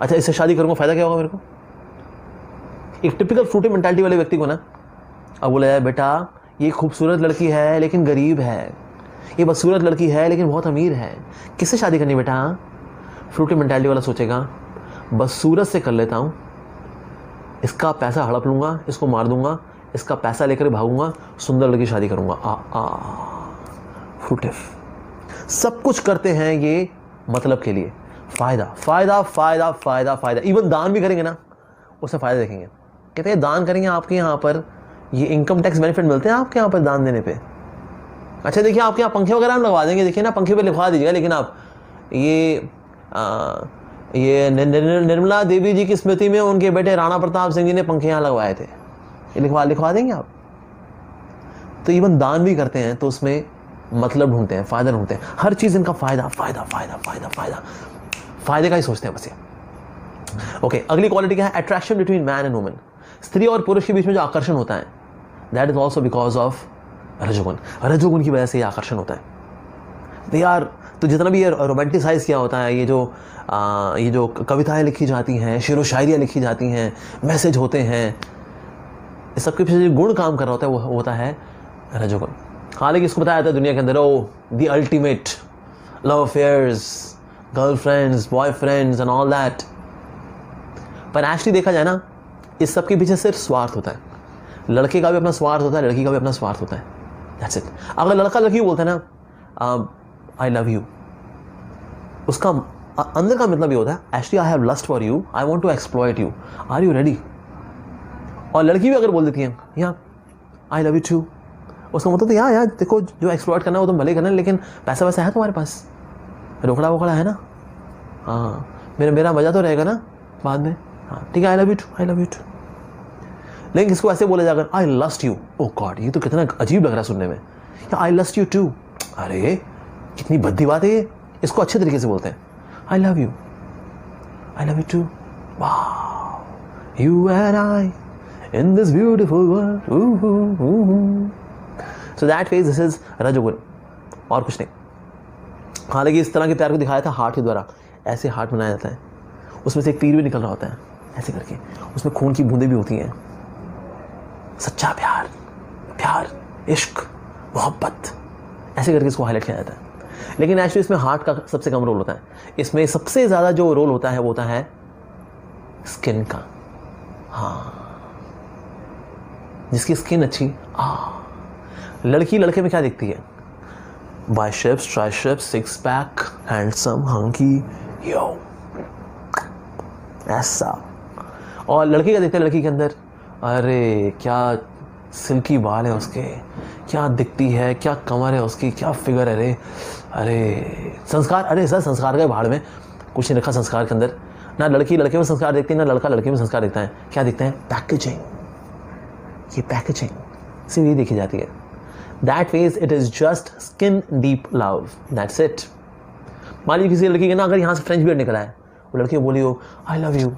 अच्छा इससे शादी करूंगा फायदा क्या होगा मेरे को। एक टिपिकल फ्रूटिव मेंटालिटी वाले व्यक्ति को ना अब बोला जाए बेटा ये खूबसूरत लड़की है लेकिन गरीब है, ये बदसूरत लड़की है लेकिन बहुत अमीर है, किससे शादी करनी बेटा। फ्रूटिव मेंटालिटी वाला सोचेगा बदसूरत से कर लेता हूँ, इसका पैसा हड़प लूंगा, इसको मार दूंगा, इसका पैसा लेकर भागूंगा, सुंदर लड़की शादी करूंगा। फ्रूटिव, सब कुछ करते हैं ये मतलब के लिए, फायदा फायदा फायदा फायदा फायदा। इवन दान भी करेंगे ना उससे फायदा देखेंगे, कहते हैं दान करेंगे आपके यहाँ पर ये इनकम टैक्स बेनिफिट मिलते हैं आपके यहाँ पर दान देने पे। अच्छा देखिए आपके यहाँ पंखे वगैरह लगवा देंगे, देखिए ना पंखे पे लिखवा दीजिएगा, लेकिन आप ये निर्मला देवी जी की स्मृति में उनके बेटे राणा प्रताप सिंह जी ने पंखे यहाँ लगवाए थे, ये लिखवा देंगे आप। तो इवन दान भी करते हैं तो उसमें मतलब ढूंढते हैं, फायदा ढूंढते हैं, हर चीज इनका फायदा फायदा फायदा फायदा फायदा, फायदे का ही सोचते हैं बस ये। ओके, अगली क्वालिटी क्या है, attraction between man and woman. स्त्री और पुरुष के बीच में जो आकर्षण होता है that is also because of रजोगुण। रजोगुण की वजह से ये आकर्षण होता है। दे आर, तो जितना भी ये रोमांटिसाइज किया होता है, ये जो कविताएं लिखी जाती हैं, शेरो शायरियाँ लिखी जाती हैं, मैसेज होते हैं, इस सबके पीछे जो गुण काम कर रहा होता है वो होता है रजोगुण। हालांकि इसको बताया जाता है दुनिया के अंदर oh the ultimate love affairs, girlfriends, boyfriends and all that, पर एक्चुअली देखा जाए ना इस सब के पीछे सिर्फ स्वार्थ होता है। लड़के का भी अपना स्वार्थ होता है, लड़की का भी अपना स्वार्थ होता है, दैट्स इट। अगर लड़का लड़की को बोलता है ना आई लव यू, उसका अंदर का मतलब ये होता है actually I have lust for you, I want to exploit you, are you ready. और लड़की भी अगर बोल देती है या आई लव यू टू, उसका मतलब तो यार देखो जो एक्सप्लॉइट करना है वो तो भले करना है, लेकिन पैसा वैसा है तुम्हारे पास, रोकड़ा वोकड़ा है ना, हाँ मेरा मज़ा तो रहेगा ना बाद में, हाँ ठीक है I love you too, I love you too. लेकिन इसको ऐसे बोले जाकर I lust you, oh God ये तो कितना अजीब लग रहा है सुनने में, या आई लस्ट यू टू, अरे कितनी भद्दी बात है ये। इसको अच्छे तरीके से बोलते हैं आई लव यू टू, वाह you and I in this beautiful world. So that phase this is रजोगुण और कुछ नहीं। हालांकि इस तरह के प्यार को दिखाया था हार्ट के द्वारा, ऐसे हार्ट बनाया जाता है, उसमें से एक तीर भी निकल रहा होता है ऐसे करके, उसमें खून की बूंदें भी होती हैं। सच्चा प्यार, प्यार, इश्क, मोहब्बत, ऐसे करके इसको हाईलाइट किया जाता है। लेकिन एक्चुअली इसमें हार्ट का सबसे कम रोल होता है। इसमें सबसे ज़्यादा जो रोल होता है वो होता है स्किन का। हाँ, जिसकी स्किन अच्छी, लड़की लड़के में क्या दिखती है, biceps, triceps, six pack, handsome, hunky, yo, ऐसा। और लड़की क्या दिखता है, लड़की के अंदर अरे क्या सिल्की बाल है उसके, क्या दिखती है, क्या कमर है उसकी, क्या फिगर है, अरे संस्कार, अरे सर संस्कार का भाड़ में कुछ नहीं रखा संस्कार के अंदर, ना लड़की लड़के में संस्कार देखती है, ना लड़का लड़के में संस्कार देखता है। क्या दिखता है, पैकेजिंग, ये पैकेजिंग सिर्फ ये देखी जाती है। That phase it is just skin deep love, that's it. मान लीजिए किसी लड़की के ना अगर यहाँ से फ्रेंच बियर्ड निकला है, वो लड़की बोली हो आई लव यू,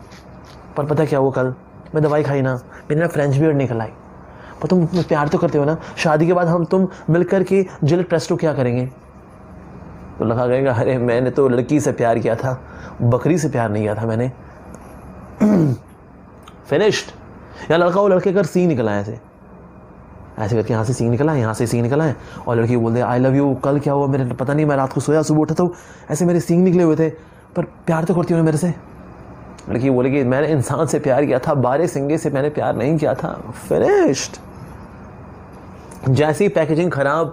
पर पता क्या हुआ कल मैं दवाई खाई ना, मेरे ना फ्रेंच बियर्ड निकल आई। पर तुम प्यार तो करते हो ना, शादी के बाद हम तुम मिलकर के जिलेट प्रेस्टो क्या करेंगे? तो लड़का कहेगा अरे मैंने तो लड़की से प्यार किया था, बकरी से प्यार नहीं किया था मैंने। फिनिश्ड। या लड़का वो लड़के का सींग निकला है ऐसे ऐसे करके, यहाँ से सींग निकला है, यहाँ से सींग निकला है, और लड़की बोलते आई लव यू, कल क्या हुआ मेरे पता नहीं, मैं रात को सोया सुबह उठा तो ऐसे मेरे सींग निकले हुए थे, पर प्यार तो करती हूँ मेरे से। लड़की बोलेगी मैंने इंसान से प्यार किया था, बारे सिंगे से मैंने प्यार नहीं किया था। फिनिश्ड। जैसी पैकेजिंग खराब,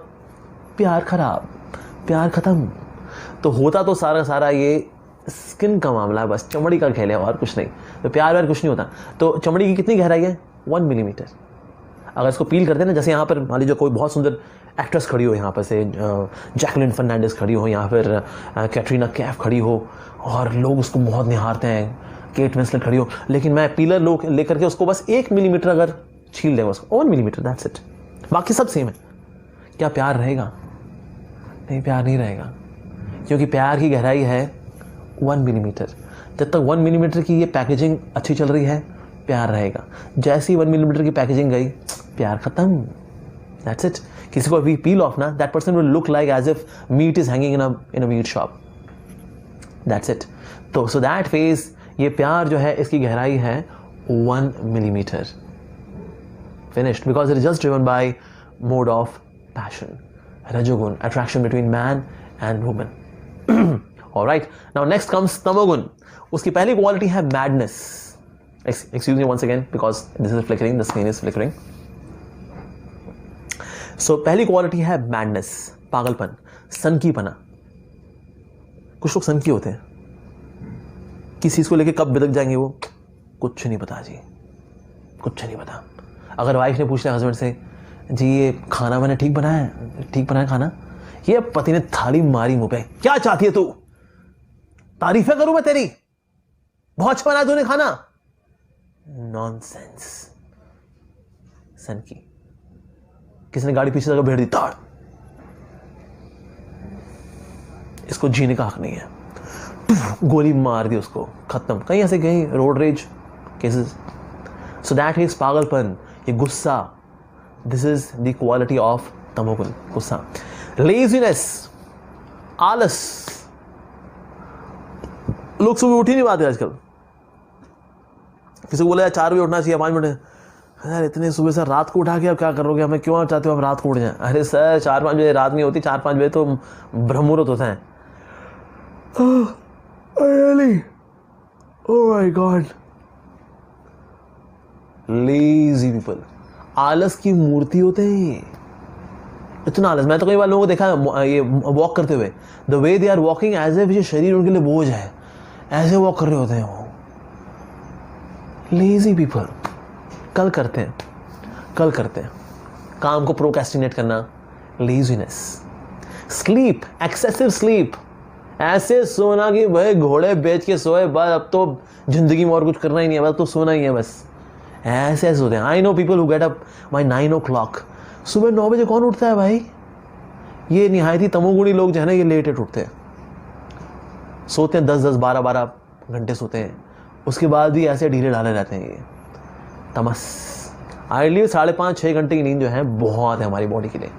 प्यार खराब, प्यार खत्म। तो होता तो सारा ये स्किन का मामला है, बस चमड़ी का खेल है और कुछ नहीं। तो प्यार व्यार कुछ नहीं होता। तो चमड़ी की कितनी गहराई है, 1 मिलीमीटर। अगर इसको पील करते हैं ना, जैसे यहाँ पर मान लीजिए कोई बहुत सुंदर एक्ट्रेस खड़ी हो, यहाँ पर से जैकलिन फर्नांडिस खड़ी हो, यहाँ पर कैटरीना कैफ खड़ी हो, और लोग उसको बहुत निहारते हैं, केट विंसलेट खड़ी हो, लेकिन मैं पीलर लोग लेकर के उसको बस 1 मिलीमीटर अगर छील देगा उसको, 1 मिलीमीटर, दैट्स इट, बाकी सब सेम है। क्या प्यार रहेगा? नहीं, प्यार नहीं रहेगा, क्योंकि प्यार की गहराई है 1 मिलीमीटर। जब तक 1 मिलीमीटर की ये पैकेजिंग अच्छी चल रही है, प्यार रहेगा। जैसी 1 मिलीमीटर की पैकेजिंग गई, प्यार खत्म, दैट्स इट। किसी को अभी पील ऑफ ना, that person will look like as if meat is hanging in a meat shop, that's it. तो सो दैट फेज, ये प्यार जो है इसकी गहराई है 1 millimetre. Finished, because it is just driven by mode of passion, rajoguna, attraction between man and woman. Alright, now next comes tamoguna. उसकी पहली क्वालिटी है madness. Excuse me once again because this is flickering, the screen is flickering. So पहली quality है madness, पागलपन, सनकीपना। कुछ लोग सनकी होते हैं, किसी चीज को लेके कब बिदक जाएंगे वो कुछ नहीं पता जी, कुछ नहीं पता। अगर वाइफ ने पूछ लिया हस्बैंड से, जी ये खाना मैंने ठीक बनाया खाना, ये पति ने थाली मारी मुंह पे, क्या चाहती है तू, तारीफें करूं मैं तेरी, बहुत अच्छा बनाया तूने खाना। नॉनसेंस, सनकी। किसी ने गाड़ी पीछे जगह भेड़ दी, ताड़, इसको जीने का हक नहीं है, गोली मार दी उसको, खत्म। कहीं ऐसे गई road rage cases. So that is पागलपन, ये गुस्सा, this is the quality of तमोगुण, गुस्सा। लेजीनेस, आलस, लोग सुबह उठ ही नहीं पाते आजकल। किसी को बोला 4 बजे उठना चाहिए, 5 मिनट, यार इतने सुबह से रात को उठा के अब क्या करोगे, हमें क्यों चाहते हो आप रात को उठ जाए? अरे सर 4-5 बजे रात नहीं होती, 4-5 बजे तो ब्रह्म मुहूर्त होता है। Really? Oh my God. Lazy people, आलस की मूर्ति होते हैं ये, इतना आलस। मैं तो कई बार लोगों को देखा है ये वॉक करते हुए, the way they are walking as a ये शरीर उनके लिए बोझ है, ऐसे वॉक कर रहे होते हैं वो। Lazy people. कल करते हैं, कल करते हैं। काम को प्रोक्रेस्टिनेट करना, लेजीनेस। स्लीप, एक्सेसिव स्लीप, ऐसे सोना कि भाई घोड़े बेच के सोए, बस अब तो जिंदगी में और कुछ करना ही नहीं है, बस तो सोना ही है बस। ऐसे ऐसे होते हैं। I know people who get up by 9 o'clock। सुबह 9 बजे कौन उठता है भाई? ये निहायती तमोगुणी लोग जो है ना, ये लेट उठते हैं, सोते हैं 10-10, 12-12 घंटे सोते हैं, उसके बाद भी ऐसे ढीले ढाले रहते हैं। ये तमस। आइडियली 5.5-6 घंटे की नींद जो है बहुत है हमारी बॉडी के लिए।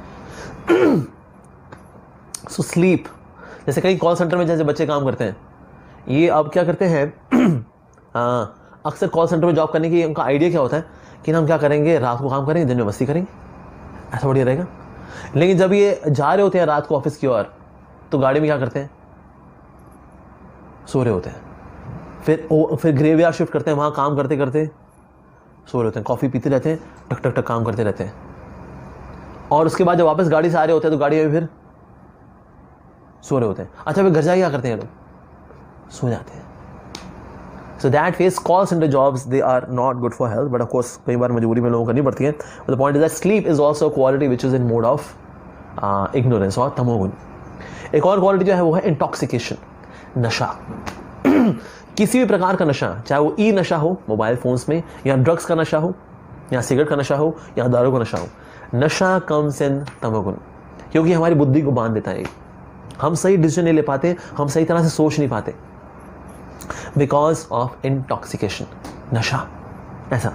So sleep. जैसे कई कॉल सेंटर में जैसे बच्चे काम करते हैं, ये अब क्या करते हैं अक्सर कॉल सेंटर में जॉब करने की उनका आइडिया क्या होता है कि हम क्या करेंगे, रात को काम करेंगे, दिन में मस्ती करेंगे, ऐसा बढ़िया रहेगा। लेकिन जब ये जा रहे होते हैं रात को ऑफिस की ओर, तो गाड़ी में क्या करते हैं, सो रहे होते हैं। फिर ग्रेवयार्ड शिफ्ट करते हैं, वहाँ काम करते करते सो रहे होते हैं, कॉफ़ी पीते रहते हैं, टक टक टक काम करते रहते हैं। और उसके बाद जब वापस गाड़ी से आ रहे होते हैं तो गाड़ी में फिर सो रहे होते हैं। अच्छा, फिर घर जाके क्या करते हैं लोग, सो जाते हैं। So that face call center jobs, they are not good for health, but of course कई बार मजबूरी में लोगों को करनी पड़ती है। The point is that sleep is also quality which is in mode of ignorance और तमोगुण। एक और क्वालिटी जो है वो है इंटॉक्सिकेशन, नशा। किसी भी प्रकार का नशा, चाहे वो ई नशा हो मोबाइल फोन्स में, या ड्रग्स का नशा हो, या सिगरेट का नशा हो, या दारू का नशा हो, नशा कम्स इन तमोगुण, क्योंकि हमारी बुद्धि को बांध देता है। हम सही डिसीजन नहीं ले पाते, हम सही तरह से सोच नहीं पाते, बिकॉज ऑफ इंटॉक्सिकेशन, नशा। ऐसा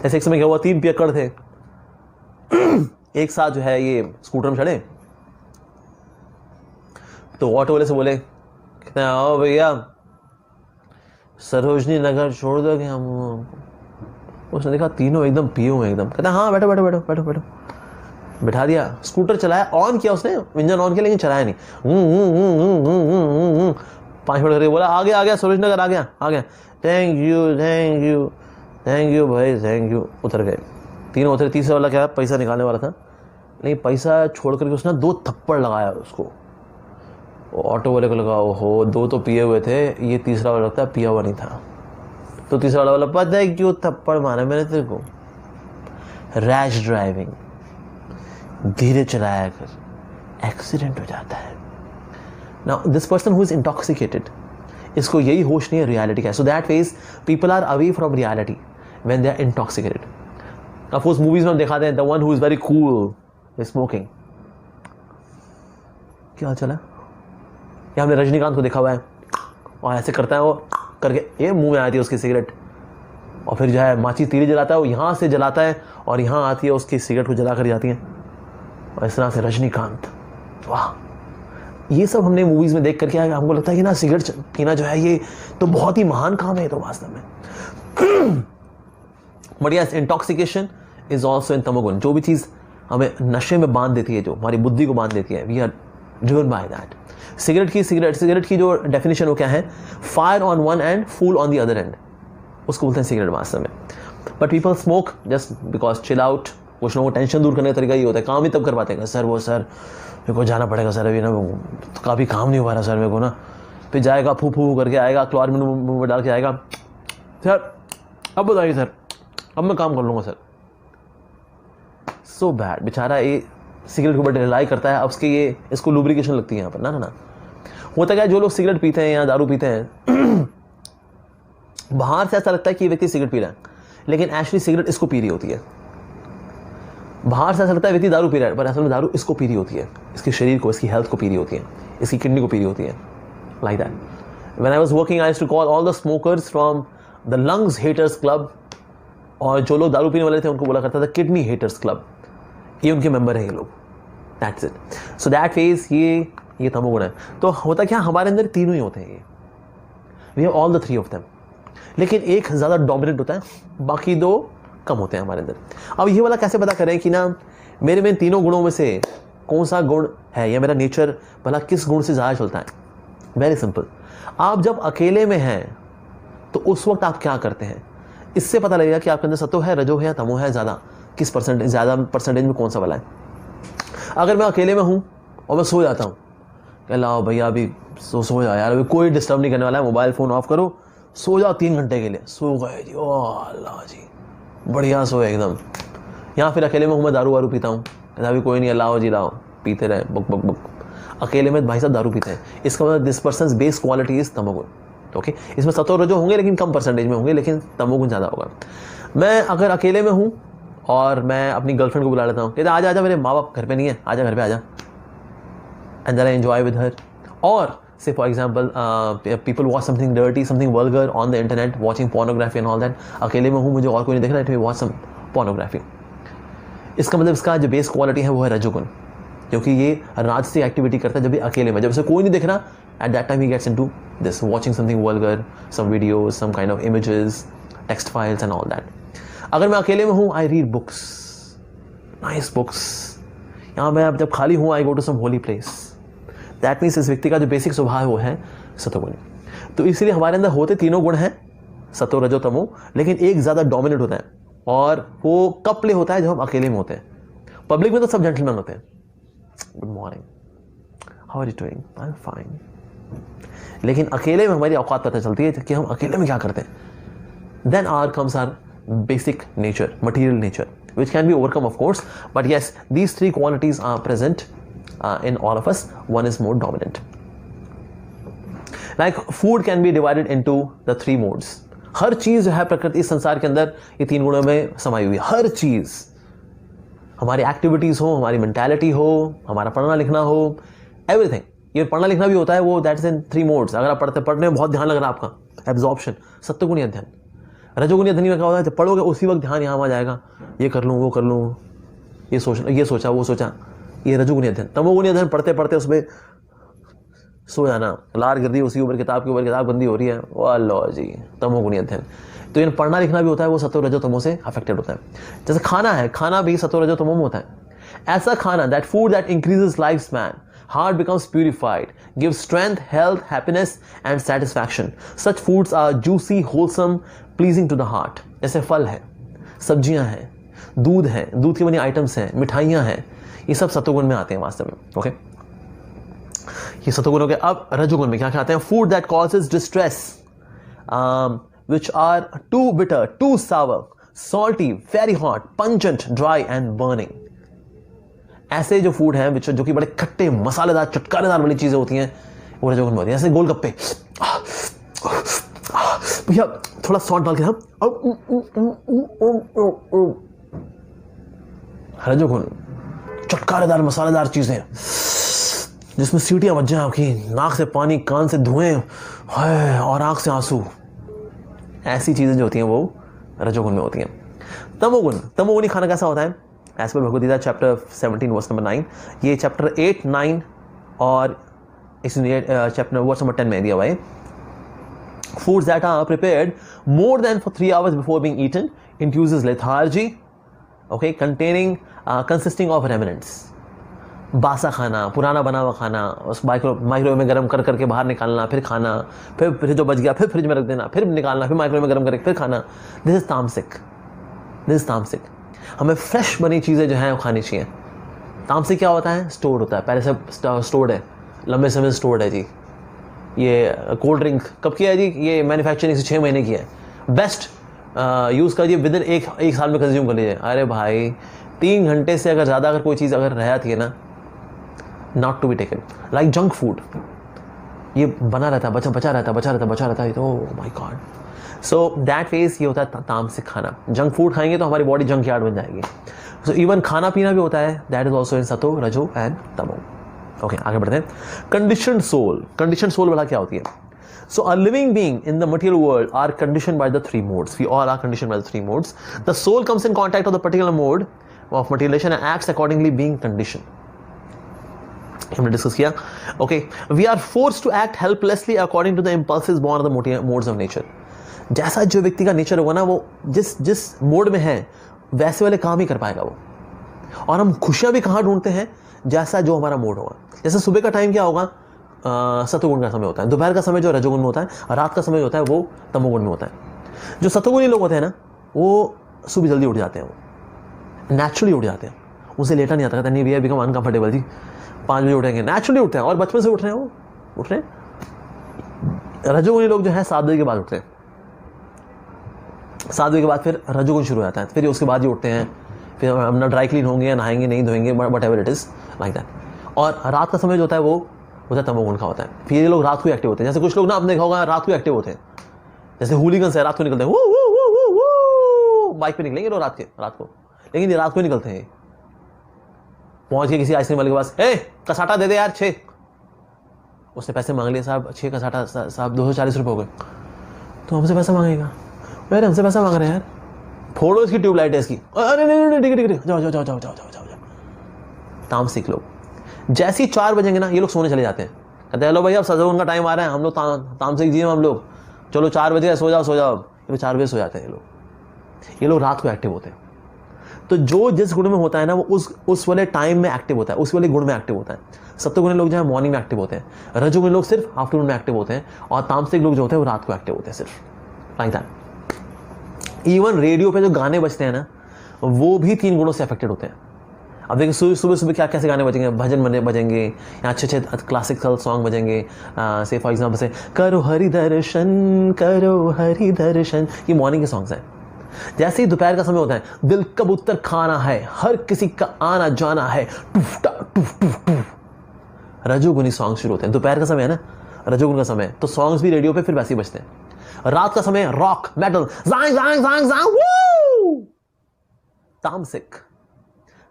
जैसे एक समय क्या हुआ, 3 पियक्कड़ थे, एक साथ जो है ये स्कूटर में चढ़े, तो ऑटो वाले से बोले, कहते हैं आओ भैया सरोजनी नगर छोड़ दोगे हम। उसने देखा तीनों एकदम पिए हुए एकदम, कहता हाँ बैठो बैठो बैठो बैठो बैठो। बिठा दिया, स्कूटर चलाया, ऑन किया उसने, इंजन ऑन किया, लेकिन चलाया नहीं। 5 मिनट करके बोला आ गया सरोजनी नगर, आ गया। थैंक यू भाई, थैंक यू। उतर गए, तीनों उतरे। तीसरा वाला क्या, पैसा निकालने वाला था, लेकिन पैसा छोड़ करके उसने 2 थप्पड़ लगाया उसको। ऑटो वाले को लगा ओहो 2 तो पिए हुए थे, ये तीसरा वाला लगता है पिया हुआ नहीं था। तो तीसरा वाला पता है क्यों थप्पड़ मारा मैंने तेरे को, रैश ड्राइविंग, धीरे चलाया कर, एक्सीडेंट हो जाता है। Now this person who is intoxicated, इसको यही होश नहीं है रियलिटी का। So that means people are away from reality when they are intoxicated. Of course movies में हम दिखाते हैं the one who is very cool is smoking. क्या चला, या हमने रजनीकांत को देखा हुआ है, और ऐसे करता है वो करके, ये मुंह में आती है उसकी सिगरेट, और फिर जो है माची तीली जलाता है, वो यहाँ से जलाता है और यहाँ आती है उसकी सिगरेट को जला कर जाती है, और इस तरह से रजनीकांत। वाह, ये सब हमने मूवीज में देख करके हमको लगता है कि ना सिगरेट पीना जो है ये तो बहुत ही महान काम है तो वास्तव में। But yes, intoxication is also in तमोगुण। जो भी चीज़ हमें नशे में बांध देती है, जो हमारी बुद्धि को बांध देती है, we are driven by that. Cigarette की जो डेफिनेशन वो क्या है, fire on one end fool on the other end, उसको बोलते हैं सिगरेट वास्तव में। But people smoke just because chill out. कुछ लोगों को टेंशन दूर करने का तरीका ये होता है, काम ही तब कर पाते हैं, सर मेरे को जाना पड़ेगा सर, अभी ना काफ़ी काम नहीं हो पा रहा सर मेरे को ना। फिर जाएगा फू करके आएगा, क्लोरीन मुंह में डाल के आएगा, सर अब बताइए सर, अब मैं काम कर लूँगा सर। सो बैड, बेचारा ये सिगरेट के ऊपर रिलाई करता है, अब उसके ये इसको लुब्रिकेशन लगती है यहाँ पर। ना होता क्या है, जो लोग सिगरेट पीते हैं या दारू पीते हैं, बाहर से ऐसा लगता है कि ये व्यक्ति सिगरेट पी रहा है, लेकिन एक्चुअली सिगरेट इसको पी रही होती है। बाहर से ऐसा लगता है व्यक्ति दारू पी रहा है, पर असल में दारू इसको पी रही होती है, इसके शरीर को, इसकी हेल्थ को पी रही होती है, इसकी किडनी को पी रही होती है। Like that. When I was working I used to call all the smokers from the lungs haters club, और जो लोग दारू पीने वाले थे उनको बोला करता था किडनी हेटर्स क्लब। ये उनके मेंबर हैं ये लोग। That's it. So that phase ये तमोगुण है। तो होता क्या, हमारे अंदर तीनों ही होते हैं, ये we have all the 3 of them, लेकिन एक ज़्यादा डोमिनेंट होता है, बाकी 2 कम होते हैं हमारे अंदर। अब ये वाला कैसे पता करें कि ना मेरे में तीनों गुणों में से कौन सा गुण है, या मेरा नेचर भला किस गुण से ज़्यादा चलता है? Very simple. आप जब अकेले में हैं तो उस वक्त आप क्या करते हैं, इससे पता लगेगा कि आपके अंदर सत्व है, रजो है या तमो है ज़्यादा। किस परसेंटेज, ज़्यादा परसेंटेज में कौन सा वाला है। अगर मैं अकेले में हूँ और मैं सो जाता हूँ, कह लाओ भैया अभी सो जाओ यार, अभी कोई डिस्टर्ब नहीं करने वाला है, मोबाइल फ़ोन ऑफ करो, सो जाओ 3 घंटे के लिए, सो गए जी, ओ अल्लाह जी, बढ़िया सोए एकदम। यहाँ फिर अकेले में हूँ, मैं दारू वारू पीता हूँ, अभी कोई नहीं, लाओ जी लाओ, पीते रहे बुक बुक बुक। अकेले में भाई साहब दारू पीते हैं, इसका मतलब this persons base quality is तमोगुण। ओके, इसमें सतो रजो होंगे लेकिन कम परसेंटेज में होंगे, लेकिन तमोगुण ज़्यादा होगा। मैं अगर अकेले में हूँ और मैं अपनी गर्लफ्रेंड को बुला लेता हूँ, कहते आजा आजा, मेरे माँ बाप घर पे नहीं है, आजा घर पे आजा, and then I enjoy with her. और say for example people watch something dirty, something vulgar on the internet, watching pornography and all that, अकेले में हूँ, मुझे और कोई नहीं देख रहा है, let me watch some pornography। इसका मतलब इसका जो बेस क्वालिटी है वो है रजोगुण, क्योंकि ये राजसी एक्टिविटी करता है जब भी अकेले में, जब से कोई नहीं दिख रहा, at that time he gets into this, watching something vulgar, some videos, some kind of images, text files and all that। अगर मैं अकेले में हूँ, I read books, nice books। यहाँ मैं अब जब खाली हूँ, I go to some holy place। That means इस व्यक्ति का जो बेसिक स्वभाव वो है सतोगुणी। तो इसलिए हमारे अंदर होते तीनों गुण हैं, सतो रजो तमो, लेकिन एक ज़्यादा डोमिनेट होता है, और वो कब प्ले होता है जब हम अकेले में होते हैं। पब्लिक में तो सब जेंटलमैन होते हैं, good morning, how are you doing, I am fine. लेकिन अकेले में हमारी औकात पता चलती है कि हम अकेले में क्या करते हैं। Then are comes are basic nature, material nature, which can be overcome of course, but yes, these 3 qualities are present in all of us. One is more dominant. Like food can be divided into the 3 modes. हर चीज जो है प्रकृति इस संसार के अंदर ये 3 गुणों में समाई हुई है। हर चीज, हमारी एक्टिविटीज हो, हमारी मेंटालिटी हो, हमारा पढ़ना लिखना हो, एवरीथिंग। ये पढ़ना लिखना भी होता है, वो दैट इज इन 3 मोड्स। अगर आप पढ़ने में बहुत ध्यान लग रहा है आपका, एब्जॉर्प्शन, सत्वगुणी अध्ययन। रजोगुणी अध्ययन में क्या होता है, जब पढ़ोगे उसी वक्त ध्यान यहाँ आ जाएगा, ये कर लूँ वो कर लूँ, ये सोचा वो सोचा, ये रजोगुणी अध्ययन। तमोगुणी अध्ययन पढ़ते पढ़ते उसमें सो जाना, लार गिर दी उसी ऊपर, किताब के ऊपर किताब बंदी हो रही है, वाह लो जी, तमोगुणी अध्ययन। तो ये पढ़ना लिखना भी होता है, वो सतो रजो तमो से अफेक्टेड होता है। जैसे खाना है, खाना भी सतो रजो तमो में होता है। ऐसा खाना, that food that increases life span, heart becomes purified, gives strength, health, happiness and satisfaction. Such foods are juicy, wholesome, pleasing to the heart. जैसे फल है, सब्जियां हैं, दूध है, दूध की बनी आइटम्स हैं, मिठाइयां हैं, ये सब सतोगुण में आते हैं वास्तव में। ओके, ये सतोगुण हो गए। अब रजोगुण में क्या क्या आते हैं? Food that causes distress, which are too bitter, too sour, salty, very hot, pungent, dry and burning. ऐसे जो फूड हैं जो कि बड़े खट्टे, मसालेदार, चटकारेदार वाली चीजें होती हैं, वो रजोगुण में होती हैं। जैसे गोलगप्पे, भैया थोड़ा सॉल्ट डाल के हम, रजोगुण, चटकारेदार मसालेदार चीजें जिसमें सीटियां बज जाए आपकी, नाक से पानी, कान से धुएं और आंख से आंसू, ऐसी चीजें जो होती हैं वो रजोगुण में होती हैं। तमोगुण, तमोगुणी खाना कैसा होता है? As per Bhagavad Gita chapter 17 verse number 9, ये चैप्टर 8, 9 और चैप्टर वर्स नंबर 10 में दिया हुआ है। Foods that are prepared more than for 3 hours before being eaten induces lethargy, okay, consisting of remnants. बासा खाना, पुराना बना हुआ खाना, उस माइक्रोवेव में गर्म कर करके बाहर निकालना, फिर खाना, फिर जो बच गया फिर फ्रिज में रख देना, फिर निकालना, फिर माइक्रोवेव में गर्म करके फिर खाना। दिस इज तामसिक, दिस इज तामसिक। हमें फ्रेश बनी चीज़ें जो हैं वो खानी चाहिए। तामसिक क्या होता है? स्टोर्ड होता है, पहले से स्टोर्ड है, लंबे समय से स्टोर्ड है जी। ये कोल्ड ड्रिंक कब किया है जी? ये मैन्युफैक्चरिंग से 6 महीने की है, बेस्ट यूज़ करिए, विद इन एक साल में कंज्यूम कर लीजिए। अरे भाई 3 घंटे से अगर ज़्यादा अगर कोई चीज़ अगर रह जाती है ना, not to be taken. Like junk food, ये बना रहता है, बचा रहता है, तो my God. So that phase ये होता है तामसिक खाना। जंक फूड खाएंगे तो हमारी बॉडी जंक यार्ड बन जाएगी। सो इवन खाना पीना भी होता है, दैट इज ऑल्सो इन सतो, रजो एंड तमो। ओके, आगे बढ़ते हैं। कंडीशनड सोल, कंडीशनड सोल वाला क्या होती है? So a living being in the material world are conditioned by the 3 modes. We all are conditioned by the 3 modes. The soul comes in contact of the particular mode of materialisation and acts accordingly being condition. हमने discuss किया। Okay, we are forced to act helplessly according to the impulses born of the modes of nature. जैसा जो व्यक्ति का nature होगा ना, वो जिस मोड में है वैसे वाले काम ही कर पाएगा वो। और हम खुशियां भी कहाँ ढूंढते हैं? जैसा जो हमारा मूड होगा। जैसे सुबह का टाइम क्या होगा? सतोगुण का समय होता है। दोपहर का समय जो रजोगुण में होता है, और रात का समय होता है वो तमोगुण में होता है। जो सतोगुणी लोग होते हैं ना, वो सुबह जल्दी उठ जाते हैं, वो नेचुरली उठ जाते हैं, उनसे लेटा नहीं आता, कहता नहीं भैया बिकम अनकंफर्टेबल जी, 5 बजे उठेंगे, नेचुरली उठते हैं और बचपन से उठ रहे हैं, वो उठ रहे हैं। रजोगुनी लोग जो है 7 बजे के बाद उठते हैं, 7 बजे के बाद फिर रजोगुण शुरू हो जाता है, फिर उसके बाद ही उठते हैं, फिर अपना ड्राई क्लीन होंगे या नहाएंगे नहीं धोएंगे, whatever it is like that. और रात का समय जो होता है वो होता है तमोगुण का होता है, फिर ये लोग रात को एक्टिव होते हैं। जैसे कुछ लोग ना आपने देखा होगा रात को एक्टिव होते हैं, जैसे हुलीगन्स है रात को निकलते हैं, बाइक पे निकलेंगे लोग रात को, लेकिन ये रात को निकलते हैं, पहुंच के किसी आइसक्रीम वाले के पास, कसाटा दे दे यार 6, उसने पैसे मांग लिए, साहब 6 कसाटा साहब 240 रुपये हो गए, तो हमसे पैसा मांगेगा, अरे हमसे पैसा मांग रहे हैं यार, फोड़ो इसकी ट्यूबलाइट है इसकी, अरे नहीं ठीक है जाओ। तामसिक लोग जैसे ही 4 बजेंगे ना ये लोग सोने चले जाते हैं, कहते हैं हेलो भाई अब सजोगुण का टाइम आ रहा है, हम लोग तामसिक जी हम लोग, चलो 4 बजे सो जाओ, ये 4 बजे सो जाते हैं ये लोग रात को एक्टिव होते हैं। तो जो जिस गुण में होता है ना वो उस वाले टाइम में एक्टिव होता है, उस वाले गुण में एक्टिव होता है। सत्वगुणी लोग जो है मॉर्निंग में एक्टिव होते हैं, रजोगुणी लोग सिर्फ आफ्टरनून में एक्टिव होते हैं, और तामसिक लोग जो होते हैं वो रात को एक्टिव होते हैं सिर्फ लाइक दैट। इवन रेडियो पे जो गाने बजते हैं ना वो भी 3 गुणों से अफेक्टेड होते हैं। अब देखिए सुबह क्या कैसे गाने बजेंगे, भजन बजेंगे या अच्छे क्लासिकल सॉन्ग बजेंगे, से फॉर एग्जाम्पल से करो हरि दर्शन, ये मॉर्निंग के सॉन्ग्स हैं। जैसे ही दोपहर का समय होता है, दिल कबूतर खाना है, हर किसी का आना जाना है, रजोगुनी सॉन्ग शुरू होते हैं। दोपहर का समय है ना, रजोगुण का समय, तो सॉन्ग्स भी रेडियो पे फिर वैसे ही बजते हैं। रात का समय रॉक मेटल, तामसिक,